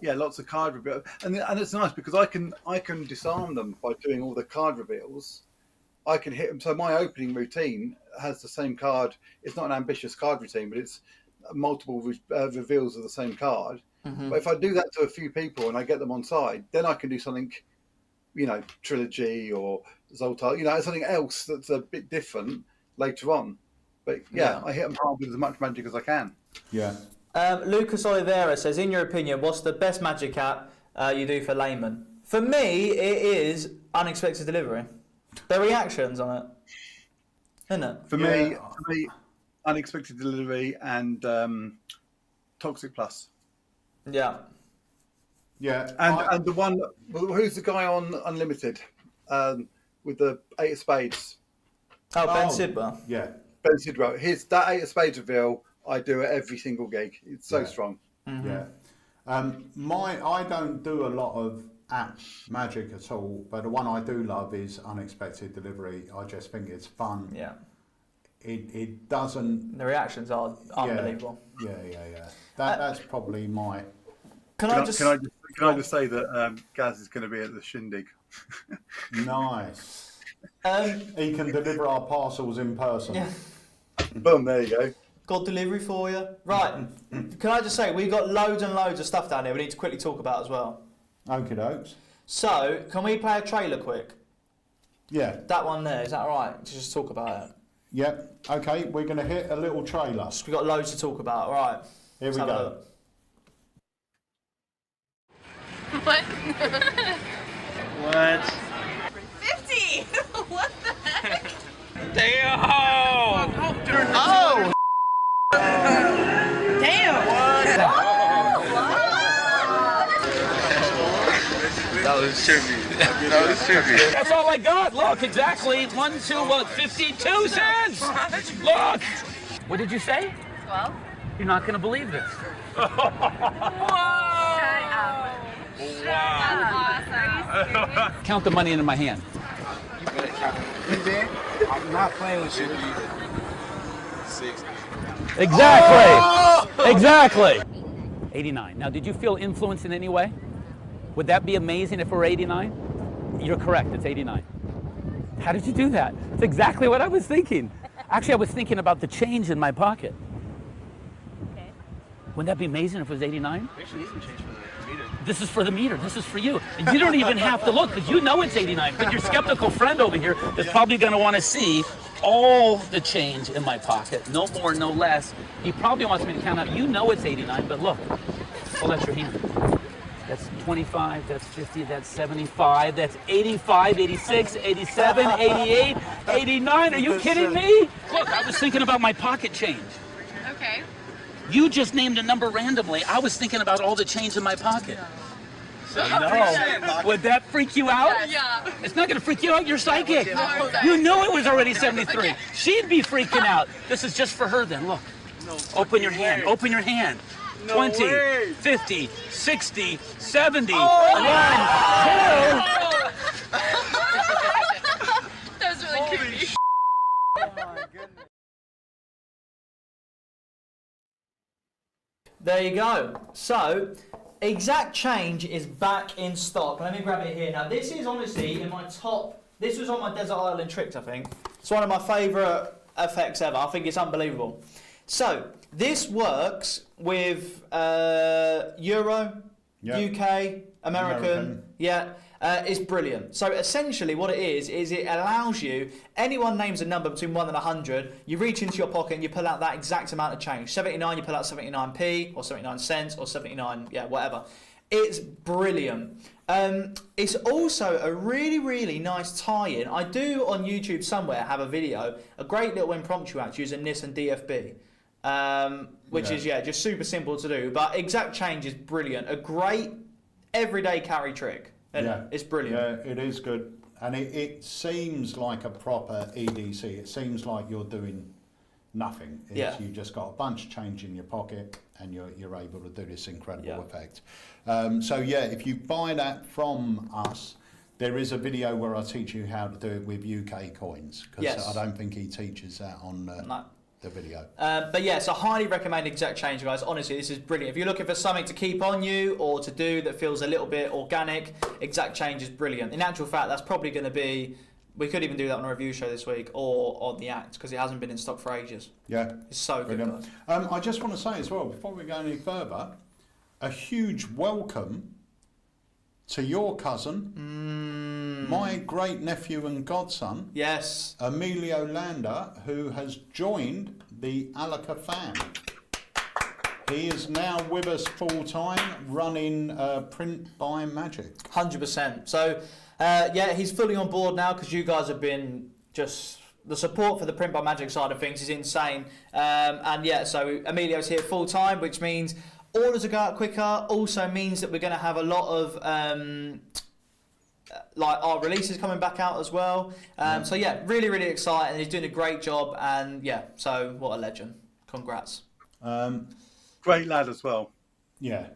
S5: lots of card reveal, and it's nice because I can disarm them by doing all the card reveals. I can hit them. So my opening routine has the same card. It's not an ambitious card routine, but it's multiple reveals of the same card. But if I do that to a few people and I get them on side, then I can do something, Trilogy or Zoltar, something else that's a bit different later on. But I hit them hard with as much magic as I can.
S3: Yeah.
S4: Lucas Oliveira says, in your opinion, what's the best magic app you do for laymen? For me, it is Unexpected Delivery. The reactions on it, isn't it?
S5: For me, Unexpected Delivery and Toxic Plus.
S4: Yeah.
S3: Yeah.
S5: And the one, who's the guy on Unlimited with the 8 of Spades?
S4: Oh, Ben Sidwell.
S3: Yeah.
S5: Ben Sidwell. That 8 of Spades reveal, I do at every single gig. It's so strong.
S3: Yeah. I don't do a lot of app magic at all, but the one I do love is Unexpected Delivery. I just think it's fun.
S4: Yeah.
S3: It doesn't.
S4: The reactions are unbelievable.
S3: Yeah. That's probably my.
S5: Can I just say that Gaz is going to be at the shindig?
S3: Nice. He can deliver our parcels in person.
S4: Yeah.
S5: Boom! There you go.
S4: Got delivery for you. Right. Can I just say, we've got loads and loads of stuff down here we need to quickly talk about as well.
S3: Okie dokes.
S4: So, can we play a trailer quick?
S3: Yeah.
S4: That one there, is that all right? To just talk about it.
S3: Yep. Okay, we're going to hit a little trailer.
S4: We've got loads to talk about. All right.
S3: Here we go.
S6: What?
S7: What?
S6: 50! What the heck?
S7: Damn!
S6: Oh! Damn!
S7: That was trippy. That's all I got. Look, exactly. 1, 2, what? 52 cents. Look. What did you say?
S6: 12?
S7: You're not gonna believe this.
S6: Shut up. Awesome.
S7: Count the money into my hand.
S8: I'm not playing with you. 60.
S7: Exactly. Exactly. 89. Now, did you feel influenced in any way? Would that be amazing if it were 89? You're correct. It's 89. How did you do that? It's exactly what I was thinking. Actually, I was thinking about the change in my pocket.
S6: Okay.
S7: Wouldn't that be amazing if it was 89? Actually, this is change for the meter. This is for the meter. This is for you. And you don't even have to look because you know it's 89. But your skeptical friend over here is probably going to want to see all the change in my pocket. No more, no less. He probably wants me to count out. You know it's 89, but look. Hold out your hand. That's 25, that's 50, that's 75, that's 85, 86, 87, 88, 89. Are you kidding me? Look, I was thinking about my pocket change.
S6: Okay.
S7: You just named a number randomly. I was thinking about all the change in my pocket. No. Would that freak you out?
S6: Yeah.
S7: It's not going to freak you out. You're psychic. You knew it was already 73. She'd be freaking out. This is just for her then. Look. Open your hand. Open your hand. 20, 50, 60, 70, 1, 2.
S6: That was really creepy.
S4: There you go. So, Exact Change is back in stock. Let me grab it here. Now, this is honestly in my top. This was on my Desert Island Tricks, I think. It's one of my favourite effects ever. I think it's unbelievable. So, this works with Euro, UK, American. Yeah, it's brilliant. So essentially what it is it allows you, anyone names a number between 1 and 100, you reach into your pocket and you pull out that exact amount of change. 79, you pull out 79p or 79 cents or 79, whatever. It's brilliant. It's also a really, really nice tie-in. I do on YouTube somewhere have a video, a great little impromptu act using this and DFB. which is just super simple to do. But exact change is brilliant. A great everyday carry trick. It's brilliant.
S3: Yeah, it is good. And it seems like a proper EDC. It seems like you're doing nothing. You just got a bunch of change in your pocket and you're able to do this incredible effect. If you buy that from us, there is a video where I teach you how to do it with UK coins, because I don't think he teaches that on the video.
S4: So highly recommend exact change, guys. Honestly, this is brilliant. If you're looking for something to keep on you or to do that feels a little bit organic, exact change is brilliant. In actual fact, that's probably going to be, we could even do that on a review show this week or on the Act, because it hasn't been in stock for ages.
S3: Yeah.
S4: It's so
S3: brilliant.
S4: Good.
S3: I just want to say as well, before we go any further, a huge welcome to your cousin, my great nephew and godson, Emilio Landa, who has joined the Alaka fam. He is now with us full time, running Print by Magic.
S4: 100%. So, he's fully on board now, because you guys have been just. The support for the Print by Magic side of things is insane. So Emilio's here full time, which means orders will go out quicker. Also means that we're going to have a lot of our releases coming back out as well. Really, really exciting. He's doing a great job, and so what a legend. Congrats.
S5: Great lad as well.
S3: Yeah.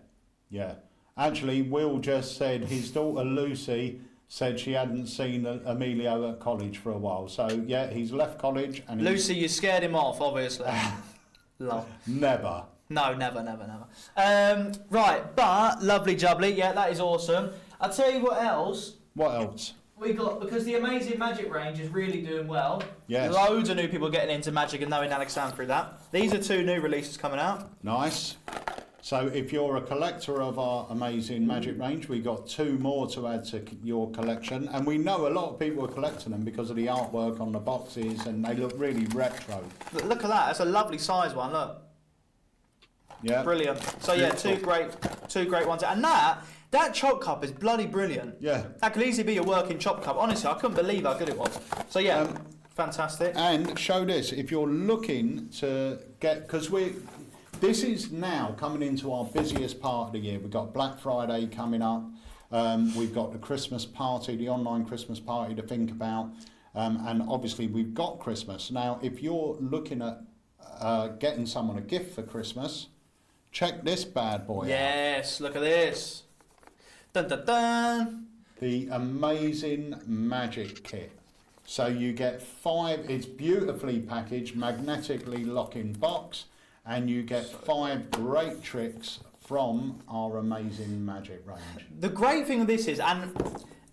S3: Actually, Will just said his daughter Lucy said she hadn't seen Emilio at college for a while. So he's left college, and
S4: Lucy, you scared him off, obviously.
S3: Never.
S4: No, never. But lovely jubbly. Yeah, that is awesome. I'll tell you what else.
S3: What else?
S4: We got, because the Amazing Magic range is really doing well.
S3: Yes.
S4: Loads of new people getting into Magic and knowing Alakazam through that. These are 2 new releases coming out.
S3: Nice. So if you're a collector of our Amazing Magic range, we got 2 more to add to your collection. And we know a lot of people are collecting them because of the artwork on the boxes, and they look really retro.
S4: Look at that. That's a lovely size one, look.
S3: Yeah.
S4: Brilliant. So two great ones. And that chop cup is bloody brilliant.
S3: Yeah.
S4: That could easily be a working chop cup. Honestly, I couldn't believe how good it was. So fantastic.
S3: And show this, if you're looking to get, because this is now coming into our busiest part of the year. We've got Black Friday coming up. We've got the Christmas party, the online Christmas party to think about. And obviously we've got Christmas. Now, if you're looking at getting someone a gift for Christmas, check this bad boy out.
S4: Yes, look at this. Dun, dun, dun.
S3: The Amazing Magic Kit. So you get 5, it's beautifully packaged, magnetically locking box, and you get 5 great tricks from our Amazing Magic range.
S4: The great thing of this is, and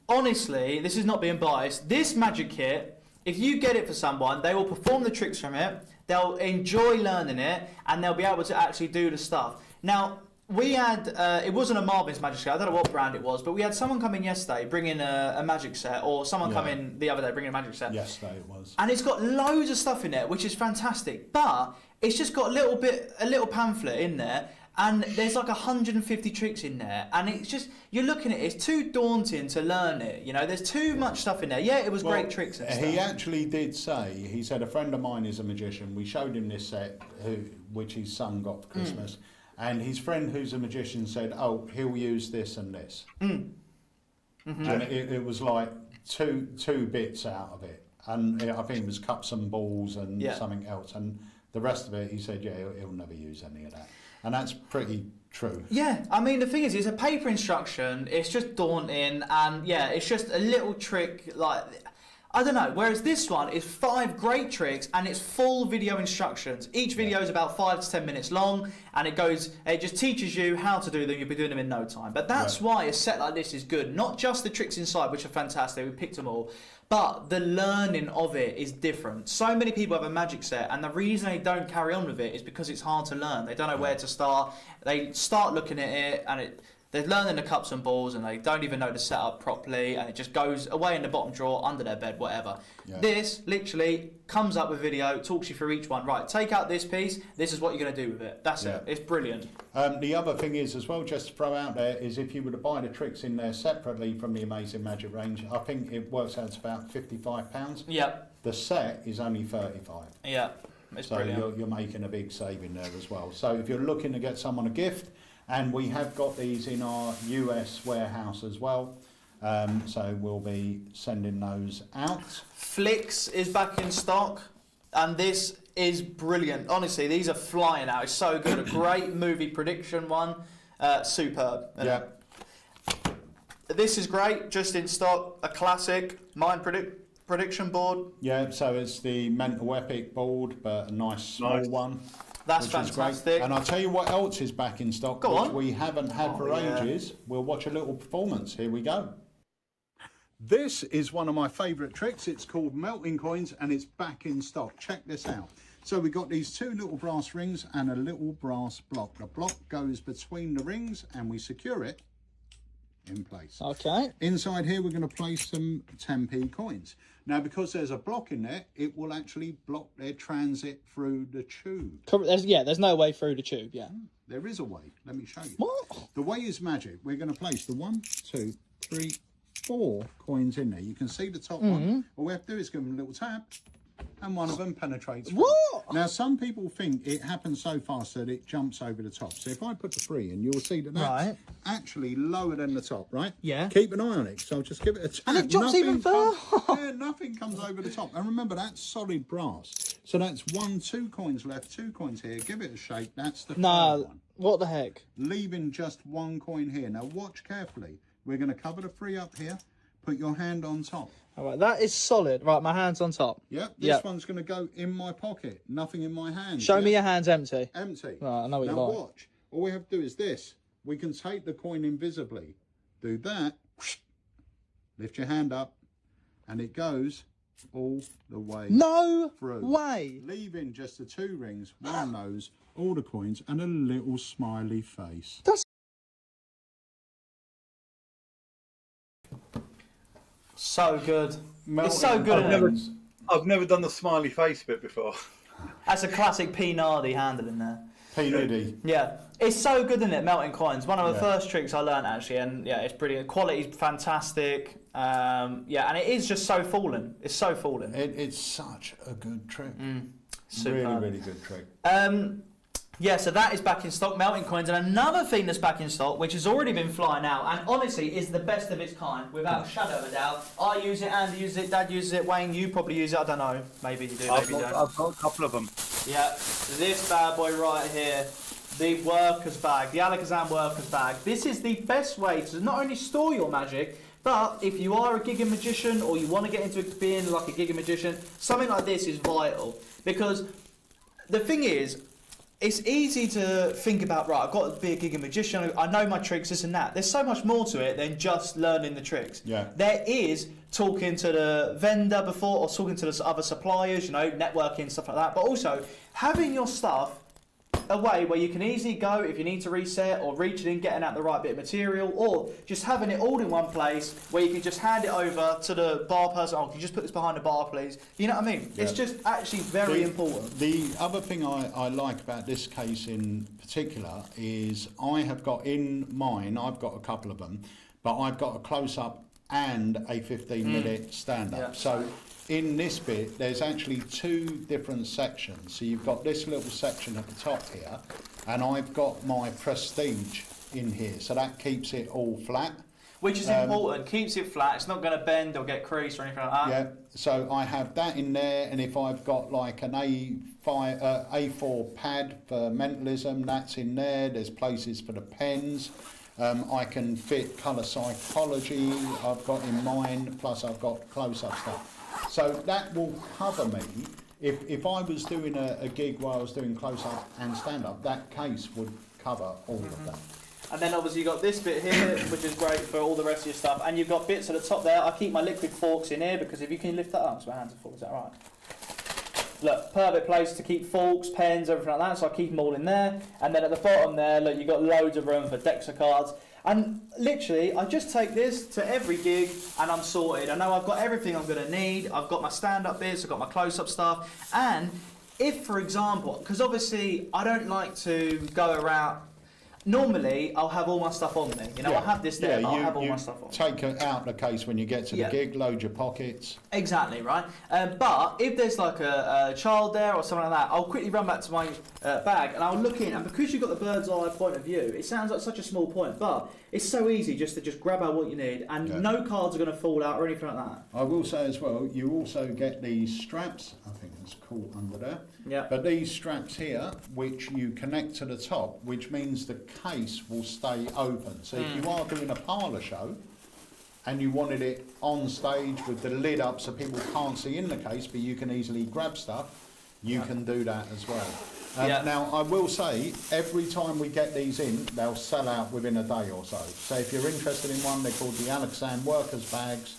S4: honestly, this is not being biased, this Magic Kit, if you get it for someone, they will perform the tricks from it, they'll enjoy learning it, and they'll be able to actually do the stuff. Now, we had, it wasn't a Marvin's Magic set, I don't know what brand it was, but we had someone come in yesterday bringing a magic set, or someone come in the other day bringing a magic set.
S3: Yesterday it was.
S4: And it's got loads of stuff in there, which is fantastic, but it's just got a little pamphlet in there, and there's like 150 tricks in there, and it's just, you're looking at it, it's too daunting to learn it, there's too much stuff in there. Yeah, it was great tricks and stuff.
S3: He actually did say, he said a friend of mine is a magician, we showed him this set, which his son got for Christmas, and his friend who's a magician said, oh, he'll use this and this. Mm-hmm. And it was like two bits out of it, and I think it was cups and balls and something else, and the rest of it, he said, he'll never use any of that. And that's pretty true. Yeah,
S4: I mean, the thing is, it's a paper instruction, it's just daunting, and it's just a little trick, like, I don't know, whereas this one is 5 great tricks, and it's full video instructions. Each video is about 5 to 10 minutes long, and it just teaches you how to do them, you'll be doing them in no time. But that's why a set like this is good, not just the tricks inside, which are fantastic, we picked them all, but the learning of it is different. So many people have a magic set, and the reason they don't carry on with it is because it's hard to learn. They don't know where to start. They start looking at it, and they're learning the cups and balls, and they don't even know the setup properly, and it just goes away in the bottom drawer, under their bed, whatever. Yeah. This literally comes up with video, talks you through each one. Right, take out this piece, this is what you're going to do with it. That's it. It's brilliant.
S3: The other thing is as well, just to throw out there, is if you were to buy the tricks in there separately from the Amazing Magic range, I think it works out to about £55.
S4: Yep.
S3: The set is only £35.
S4: Yep. It's
S3: so
S4: brilliant.
S3: you're making a big saving there as well. So if you're looking to get someone a gift, and we have got these in our US warehouse as well, so we'll be sending those out.
S4: Flicks is back in stock, and this is brilliant. Honestly, these are flying out. It's so good. A great movie prediction one. Superb.
S3: Yeah.
S4: This is great. Just in stock. A classic mind prediction board.
S3: Yeah, so it's the Mental Epic board, but a nice small one.
S4: That's
S3: which is
S4: fantastic.
S3: great. And I'll tell you what else is back in stock,
S4: Go
S3: which
S4: on.
S3: we haven't had for ages. We'll watch a little performance. Here we go. This is one of my favourite tricks. It's called melting coins, and it's back in stock. Check this out. So we've got these two little brass rings and a little brass block. The block goes between the rings, and we secure it in place.
S4: Okay.
S3: Inside here, we're going to place some 10p coins. Now, because there's a block in there, it will actually block their transit through the tube.
S4: There's no way through the tube, yeah.
S3: There is a way. Let me show you.
S4: What?
S3: The way is magic. We're going to place the 1, 2, 3, 4 coins in there. You can see the top one. All we have to do is give them a little tap, and one of them penetrates through.
S4: What?
S3: Now, some people think it happens so fast that it jumps over the top. So if I put the 3 in, you'll see that that's actually lower than the top, right?
S4: Yeah.
S3: Keep an eye on it. So I'll just give it a tap.
S4: And it jumps even further.
S3: Yeah, nothing comes over the top. And remember, that's solid brass. So that's 1, 2 coins left, 2 coins here. Give it a shake. That's the third one.
S4: What the heck?
S3: Leaving just 1 coin here. Now watch carefully. We're going to cover the 3 up here. Put your hand on top.
S4: All right, that is solid. Right, my hand's on top.
S3: Yep, this one's going to go in my pocket. Nothing in my hand.
S4: Show me your hand's empty.
S3: Empty.
S4: Right, I know what
S3: now
S4: you like.
S3: watch. All we have to do is this. We can take the coin invisibly. Do that. Lift your hand up. And it goes all the way through.
S4: Way.
S3: Leaving just the 2 rings, 1 nose, all the coins, and a little smiley face.
S4: That's so good. It's so good.
S5: I've never done the smiley face bit before.
S4: That's a classic P. Nardi handle in there.
S3: P. Niddy.
S4: Yeah, it's so good, isn't it? Melting coins. One of the first tricks I learned actually, and yeah, it's brilliant. Quality's fantastic. Yeah, and it is just so falling. It's so falling.
S3: It's such a good trick.
S4: Superb.
S3: Really good trick.
S4: Yeah, so that is back in stock, melting coins. And another thing that's back in stock, which has already been flying out, and honestly is the best of its kind, without a shadow of a doubt. I use it, Andy uses it, Dad uses it, Wayne, you probably use it, I don't know. Maybe you do, maybe you don't.
S8: I've got a couple of them.
S4: Yeah, this bad boy right here, the worker's bag, the Alakazam worker's bag. This is the best way to not only store your magic, but if you are a Giga Magician or you want to get into being like a Giga Magician, something like this is vital. Because the thing is, it's easy to think about, right, I've got to be a Giga Magician, I know my tricks, this and that. There's so much more to it than just learning the tricks.
S3: Yeah.
S4: There is talking to the vendor before, or talking to the other suppliers, you know, networking, stuff like that. But also, having your stuff a way where you can easily go if you need to reset, or reaching in, getting out the right bit of material, or just having it all in one place where you can just hand it over to the bar person. Oh, can you just put this behind the bar, please? You know what I mean?
S3: Yeah.
S4: It's just actually very important.
S3: The other thing I like about this case in particular is I have got in mine, I've got a couple of them, but I've got a close-up and a 15-minute stand-up.
S4: Yeah.
S3: So in this bit, there's actually 2 different sections. So you've got this little section at the top here, and I've got my Prestige in here. So that keeps it all flat.
S4: Which is important, keeps it flat, it's not going to bend or get creased or anything like that.
S3: Yeah, so I have that in there, and if I've got like an A4 pad for mentalism, that's in there. There's places for the pens. I can fit colour psychology, I've got in mine, plus I've got close-up stuff. So that will cover me. If I was doing a gig where I was doing close-up and stand-up, that case would cover all of that.
S4: And then obviously you've got this bit here, which is great for all the rest of your stuff. And you've got bits at the top there. I keep my liquid forks in here, because if you can lift that up, so my hands are full, is that right? Look, perfect place to keep forks, pens, everything like that, so I keep them all in there. And then at the bottom there, look, you've got loads of room for decks of cards. And literally, I just take this to every gig and I'm sorted. I know I've got everything I'm going to need. I've got my stand-up bits, I've got my close-up stuff. And if, for example, because obviously I don't like to go around, normally I'll have all my stuff on me. You know, I'll have this there, but I'll have all my stuff on.
S3: Take it out the case when you get to the gig, load your pockets.
S4: Exactly, right? But if there's like a child there or something like that, I'll quickly run back to my bag and I'll look in, and because you've got the bird's eye point of view, it sounds like such a small point, but it's so easy just to grab out what you need, and no cards are going to fall out or anything like that.
S3: I will say as well, you also get these straps, I think it's caught under there.
S4: Yeah.
S3: But these straps here, which you connect to the top, which means the case will stay open. So if you are doing a parlour show and you wanted it on stage with the lid up so people can't see in the case, but you can easily grab stuff, you can do that as well. Now, I will say, every time we get these in, they'll sell out within a day or so. So if you're interested in one, they're called the Alakazam Workers Bags.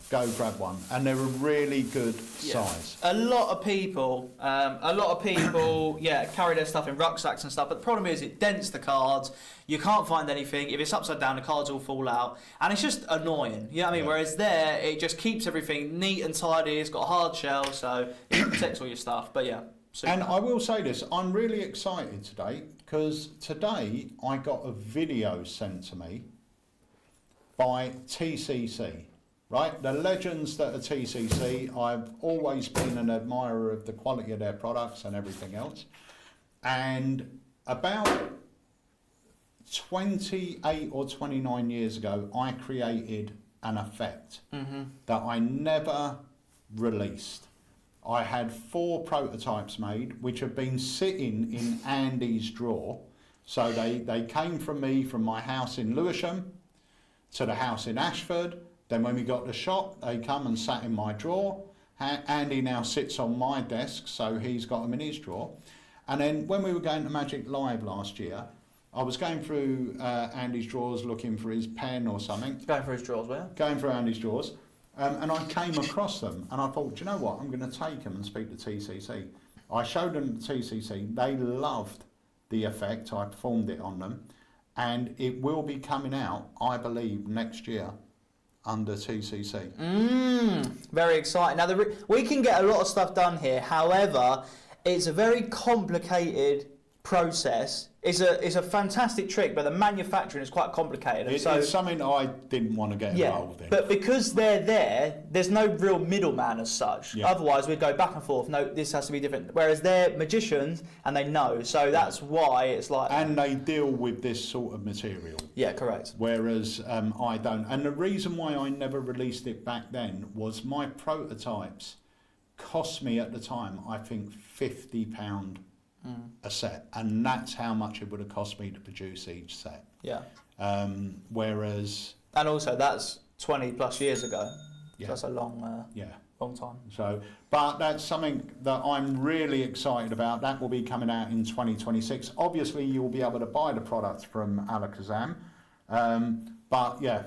S3: Go grab one, and they're a really good size.
S4: A lot of people, carry their stuff in rucksacks and stuff. But the problem is, it dents the cards. You can't find anything. If it's upside down, the cards will fall out, and it's just annoying. You know what I mean? Whereas there, it just keeps everything neat and tidy. It's got a hard shell, so it protects all your stuff. But yeah. Super.
S3: And I will say this: I'm really excited today because today I got a video sent to me by TCC. Right, the legends that are TCC, I've always been an admirer of the quality of their products and everything else. And about 28 or 29 years ago, I created an effect that I never released. I had 4 prototypes made, which have been sitting in Andy's drawer. So they came from me from my house in Lewisham to the house in Ashford. Then when we got the shop, they come and sat in my drawer. Andy now sits on my desk, so he's got them in his drawer. And then when we were going to Magic Live last year, I was going through Andy's drawers looking for his pen or something.
S4: Going through his drawers, where?
S3: Going through Andy's drawers. And I came across them, and I thought, do you know what? I'm going to take them and speak to TCC. I showed them to TCC. They loved the effect. I performed it on them. And it will be coming out, I believe, next year. Under TCC.
S4: Very exciting. Now, we can get a lot of stuff done here. However, it's a very complicated process. It's a fantastic trick, but the manufacturing is quite complicated.
S3: It's something I didn't want to get involved in.
S4: But because they're there, there's no real middleman as such.
S3: Yeah.
S4: Otherwise, we'd go back and forth. No, this has to be different. Whereas they're magicians and they know, so that's why it's like.
S3: And they deal with this sort of material.
S4: Yeah, correct.
S3: Whereas I don't. And the reason why I never released it back then was my prototypes cost me at the time, I think, £50 a set, and that's how much it would have cost me to produce each set.
S4: Yeah.
S3: Whereas,
S4: and also that's 20 plus years ago.
S3: Yeah.
S4: So that's a long, long time.
S3: So, but that's something that I'm really excited about. That will be coming out in 2026. Obviously, you'll be able to buy the products from Alakazam, but yeah.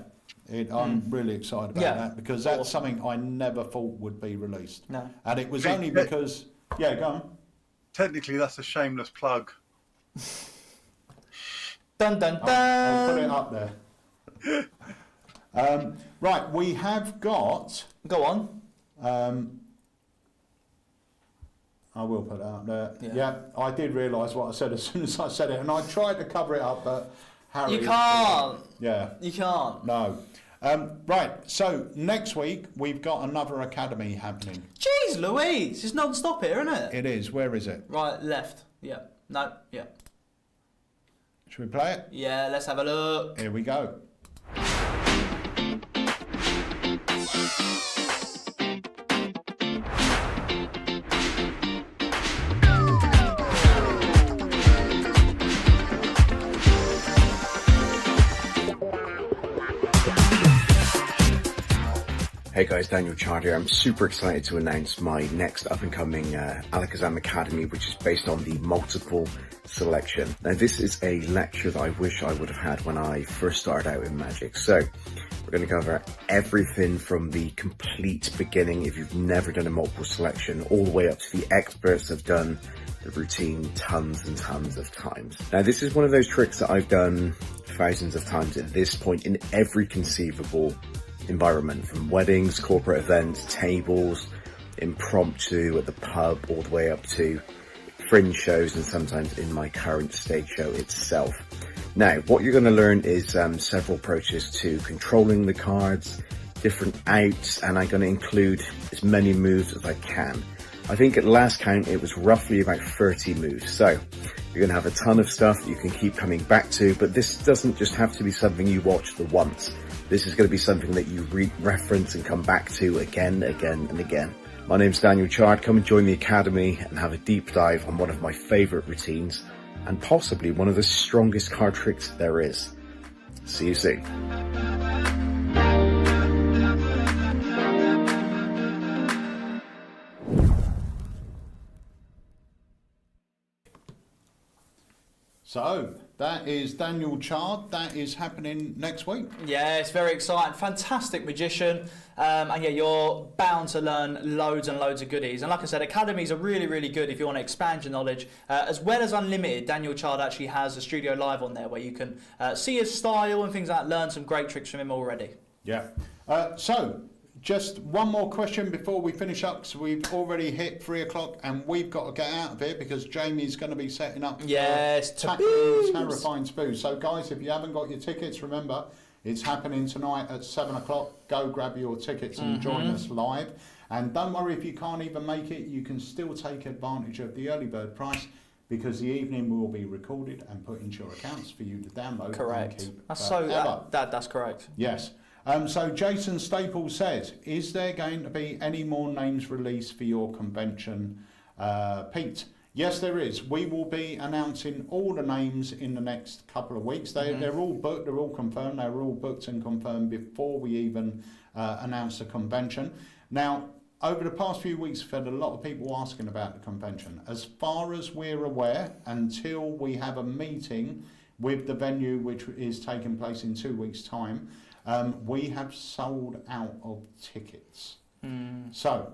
S3: I'm really excited about that because that's something I never thought would be released.
S4: No.
S3: And it was only because, go on.
S5: Technically, that's a shameless plug.
S4: Dun dun dun.
S3: I'll put it up there. Right, we have got.
S4: Go on.
S3: I will put it up there. Yeah, I did realise what I said as soon as I said it, and I tried to cover it up, but Harry.
S4: You can't.
S3: Yeah.
S4: You can't.
S3: No. Right, so next week we've got another academy happening.
S4: Jeez Louise, it's non-stop here, isn't it?
S3: It is. Where is it?
S4: Right, left. Yeah. No, yeah.
S3: Should we play it?
S4: Yeah, let's have a look.
S3: Here we go.
S9: Hey guys, Daniel Chard here. I'm super excited to announce my next up-and-coming Alakazam Academy, which is based on the multiple selection. Now this is a lecture that I wish I would have had when I first started out in Magic. So we're going to cover everything from the complete beginning, if you've never done a multiple selection, all the way up to the experts that have done the routine tons and tons of times. Now this is one of those tricks that I've done thousands of times at this point in every conceivable environment, from weddings, corporate events, tables, impromptu at the pub, all the way up to fringe shows and sometimes in my current stage show itself. Now, what you're going to learn is several approaches to controlling the cards, different outs, and I'm going to include as many moves as I can. I think at last count it was roughly about 30 moves, so you're going to have a ton of stuff you can keep coming back to, but this doesn't just have to be something you watch the once. This is going to be something that you reference and come back to again and again. My name's Daniel Chard. Come and join the Academy and have a deep dive on one of my favourite routines and possibly one of the strongest card tricks there is. See you soon.
S3: So that is Daniel Chard. That is happening next week.
S4: Yeah, it's very exciting. Fantastic magician. And yeah, you're bound to learn loads and loads of goodies. And like I said, academies are really, really good if you want to expand your knowledge. As well as Unlimited, Daniel Chard actually has a studio live on there where you can see his style and things like that, learn some great tricks from him already.
S3: Yeah. So just one more question before we finish up, because we've already hit 3 o'clock and we've got to get out of here because Jamie's going to be setting up tackling Terrifying Spoos. So guys, if you haven't got your tickets, remember it's happening tonight at 7 o'clock. Go grab your tickets and join us live. And don't worry if you can't even make it, you can still take advantage of the early bird price because the evening will be recorded and put into your accounts for you to download.
S4: Correct.
S3: And keep
S4: That's correct.
S3: Yes. So Jason Staples says, is there going to be any more names released for your convention, Pete? Yes, there is. We will be announcing all the names in the next couple of weeks. They're all booked, they're all confirmed. They were all booked and confirmed before we even announced the convention. Now, over the past few weeks, we've had a lot of people asking about the convention. As far as we're aware, until we have a meeting with the venue, which is taking place in 2 weeks' time, we have sold out of tickets. So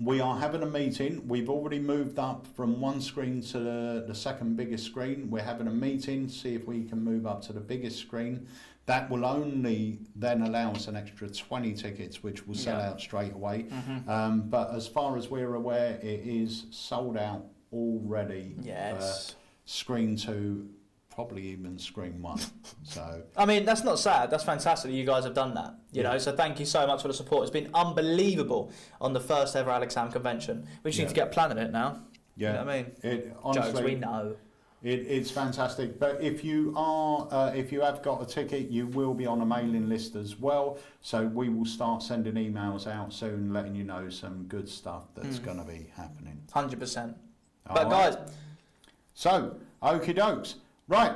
S3: we are having a meeting. We've already moved up from one screen to the second biggest screen. We're having a meeting to see if we can move up to the biggest screen. That will only then allow us an extra 20 tickets, which will sell out straight away. But as far as we're aware, it is sold out already.
S4: Yes.
S3: Screen 2, probably even screen 1. So
S4: I mean, that's not sad. That's fantastic that you guys have done that. You know, so thank you so much for the support. It's been unbelievable on the first ever Alakazam convention. We just need to get planning it now.
S3: Yeah,
S4: you know what I mean?
S3: It, honestly,
S4: jokes, we know.
S3: It's fantastic. But if you have got a ticket, you will be on a mailing list as well. So we will start sending emails out soon, letting you know some good stuff that's going to be happening.
S4: 100%.
S3: All
S4: But
S3: right.
S4: guys,
S3: so okie dokes. Right,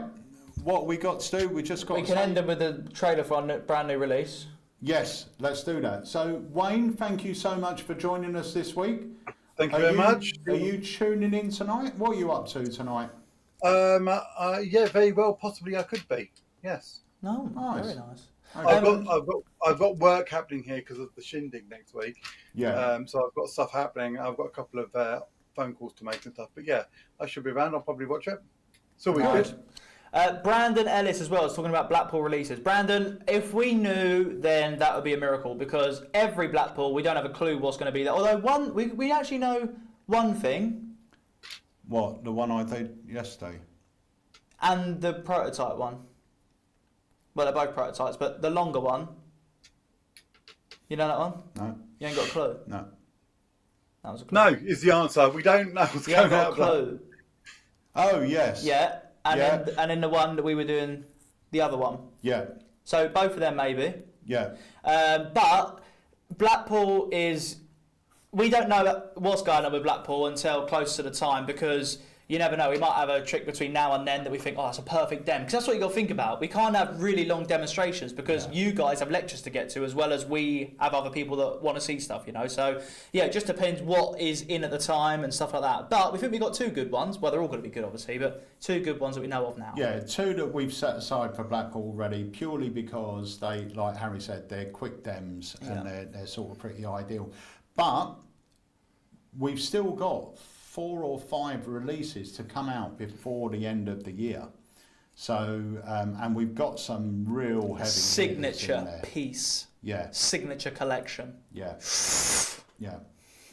S3: what we got to do, we just got
S4: we
S3: to
S4: can
S3: say,
S4: end it with a trailer for our brand new release.
S3: Yes, let's do that. So Wayne, thank you so much for joining us this week.
S5: Thank you very much.
S3: Are you tuning in tonight? What are you up to tonight?
S5: Yeah, very well. Possibly I could be. Yes.
S4: No,
S3: Nice.
S4: very nice.
S5: I've got work happening here because of the shindig next week.
S3: Yeah.
S5: So I've got stuff happening. I've got a couple of phone calls to make and stuff. But yeah, I should be around. I'll probably watch it. So we good.
S4: Brandon Ellis as well is talking about Blackpool releases. Brandon, if we knew, then that would be a miracle because every Blackpool, we don't have a clue what's going to be there. Although we actually know one thing.
S3: What? The one I did yesterday?
S4: And the prototype one. Well, they're both prototypes, but the longer one. You know that one?
S3: No.
S4: You ain't got a clue?
S3: No.
S4: That was a clue.
S5: No, is the answer. We don't know what's
S4: You ain't
S5: going
S4: got a clue.
S3: Oh, yes.
S4: Yeah. And then the one that we were doing, the other one.
S3: Yeah.
S4: So both of them maybe.
S3: Yeah.
S4: But Blackpool is... We don't know what's going on with Blackpool until close to the time because you never know. We might have a trick between now and then that we think, oh, it's a perfect dem. Because that's what you got to think about. We can't have really long demonstrations because you guys have lectures to get to as well as we have other people that want to see stuff, you know. So, yeah, it just depends what is in at the time and stuff like that. But we think we've got 2 good ones. Well, they're all going to be good, obviously, but 2 good ones that we know of now.
S3: Yeah, 2 that we've set aside for Blackpool already purely because they, like Harry said, they're quick dems and they're sort of pretty ideal. But we've still got 4 or 5 releases to come out before the end of the year. So, and we've got some real heavy
S4: signature
S3: in there.
S4: piece.
S3: Yeah.
S4: Signature collection.
S3: Yeah. Yeah.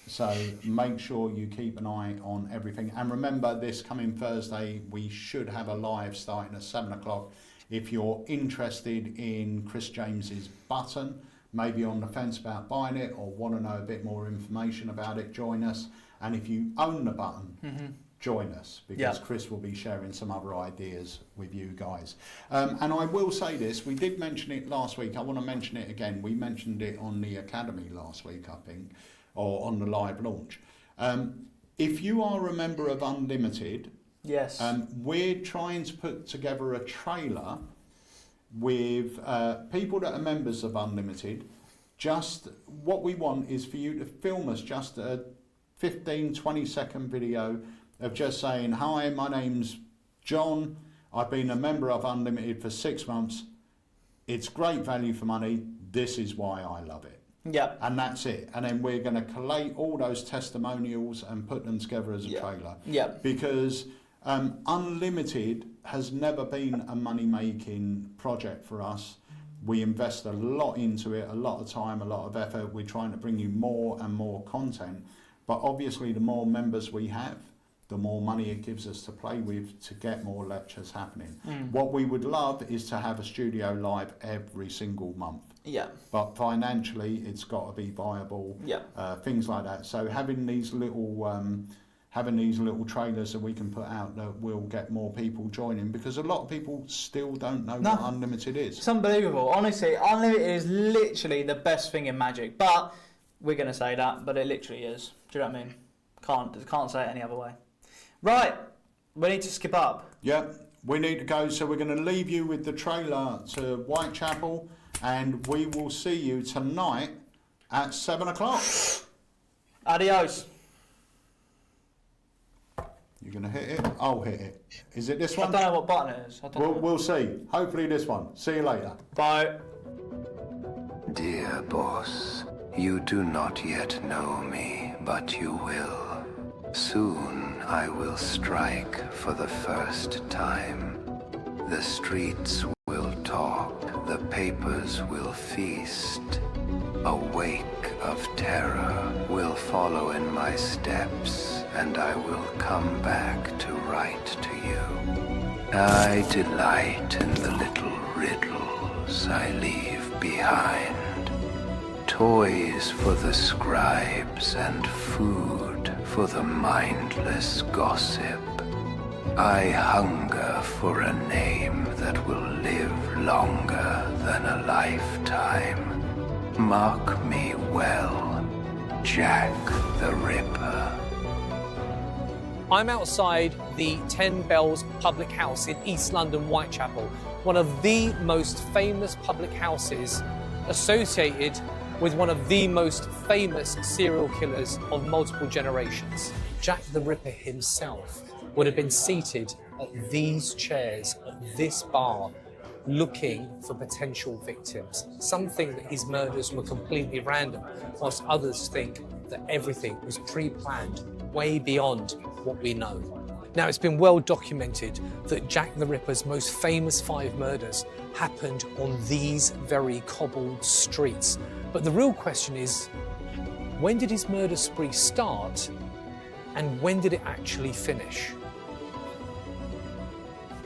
S3: So make sure you keep an eye on everything. And remember, this coming Thursday, we should have a live starting at 7 o'clock. If you're interested in Chris James's button, maybe on the fence about buying it or want to know a bit more information about it, join us. And if you own the button, join us, because Chris will be sharing some other ideas with you guys. And I will say this, we did mention it last week, I want to mention it again. We mentioned it on the Academy last week, I think, or on the live launch. If you are a member of Unlimited, we're trying to put together a trailer with people that are members of Unlimited. Just what we want is for you to film us just a 15-20 second video of just saying, hi, my name's John, I've been a member of Unlimited for 6 months, it's great value for money, this is why I love it.
S4: Yeah.
S3: And that's it. And then we're going to collate all those testimonials and put them together as a trailer.
S4: Yeah.
S3: Because Unlimited has never been a money-making project for us. We invest a lot into it, a lot of time, a lot of effort. We're trying to bring you more and more content. But obviously, the more members we have, the more money it gives us to play with to get more lectures happening. What we would love is to have a studio live every single month.
S4: Yeah.
S3: But financially, it's got to be viable.
S4: Yeah.
S3: Things like that. So having these little trailers that we can put out that will get more people joining, because a lot of people still don't know what Unlimited is.
S4: It's unbelievable. Honestly, Unlimited is literally the best thing in Magic. But we're going to say that, but it literally is. Do you know what I mean? Can't say it any other way. Right, we need to skip up.
S3: Yeah, we need to go, so we're going to leave you with the trailer to Whitechapel, and we will see you tonight at 7 o'clock.
S4: Adios.
S3: You're going to hit it? I'll hit it. Is it this one?
S4: I don't know what button it is.
S3: We'll see. Hopefully this one. See you later.
S4: Bye.
S10: Dear boss, you do not yet know me, but you will. Soon I will strike for the first time. The streets will talk, the papers will feast. A wake of terror will follow in my steps, and I will come back to write to you. I delight in the little riddles I leave behind. Toys for the scribes and food for the mindless gossip. I hunger for a name that will live longer than a lifetime. Mark me well, Jack the Ripper.
S11: I'm outside the 10 Bells Public House in East London, Whitechapel, one of the most famous public houses associated with one of the most famous serial killers of multiple generations. Jack the Ripper himself would have been seated at these chairs, at this bar, looking for potential victims. Some think that his murders were completely random, whilst others think that everything was pre-planned, way beyond what we know. Now, it's been well documented that Jack the Ripper's most famous 5 murders happened on these very cobbled streets. But the real question is, when did his murder spree start, and when did it actually finish?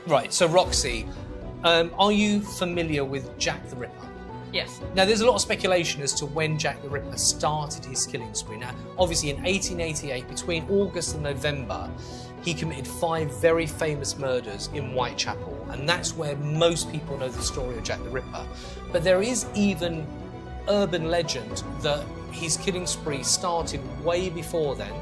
S11: Right, so Roxy, are you familiar with Jack the Ripper?
S6: Yes.
S11: Now, there's a lot of speculation as to when Jack the Ripper started his killing spree. Now, obviously, in 1888, between August and November, he committed 5 very famous murders in Whitechapel, and that's where most people know the story of Jack the Ripper. But there is even urban legend that his killing spree started way before then,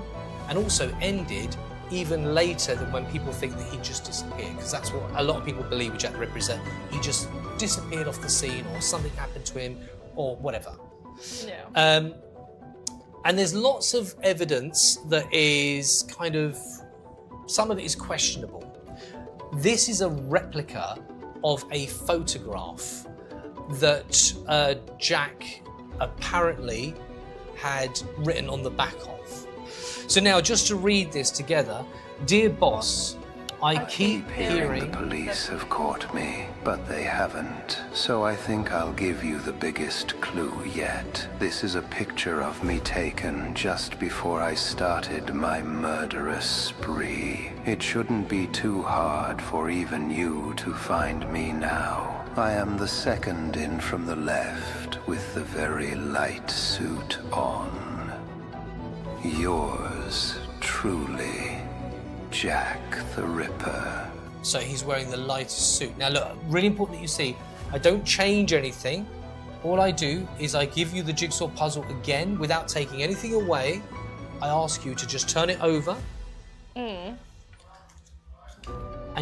S11: and also ended even later than when people think that he just disappeared, because that's what a lot of people believe with Jack the Ripper, is that he just disappeared off the scene, or something happened to him, or whatever.
S6: Yeah.
S11: And there's lots of evidence that is kind of, some of it is questionable. This is a replica of a photograph that Jack apparently had written on the back of. So now, just to read this together: Dear boss, I keep
S10: Hearing
S11: hearing.
S10: the police have caught me, but they haven't. So I think I'll give you the biggest clue yet. This is a picture of me taken just before I started my murderous spree. It shouldn't be too hard for even you to find me now. I am the second in from the left with the very light suit on. Yours truly, Jack the Ripper.
S11: So he's wearing the lightest suit. Now look, really important that you see, I don't change anything. All I do is I give you the jigsaw puzzle again without taking anything away. I ask you to just turn it over. And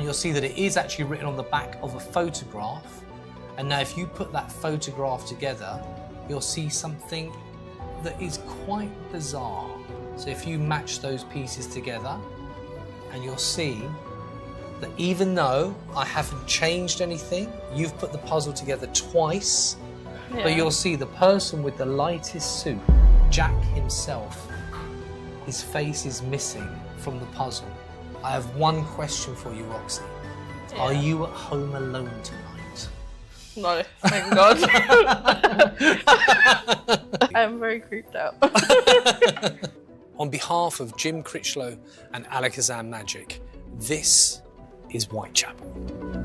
S11: you'll see that it is actually written on the back of a photograph. And now if you put that photograph together, you'll see something that is quite bizarre. So if you match those pieces together, and you'll see that even though I haven't changed anything, you've put the puzzle together twice, but you'll see the person with the lightest suit, Jack himself, his face is missing from the puzzle. I have one question for you, Roxy. Are you at home alone tonight?
S6: No, thank God. I'm very creeped out.
S11: On behalf of Jim Critchlow and Alakazam Magic, this is Whitechapel.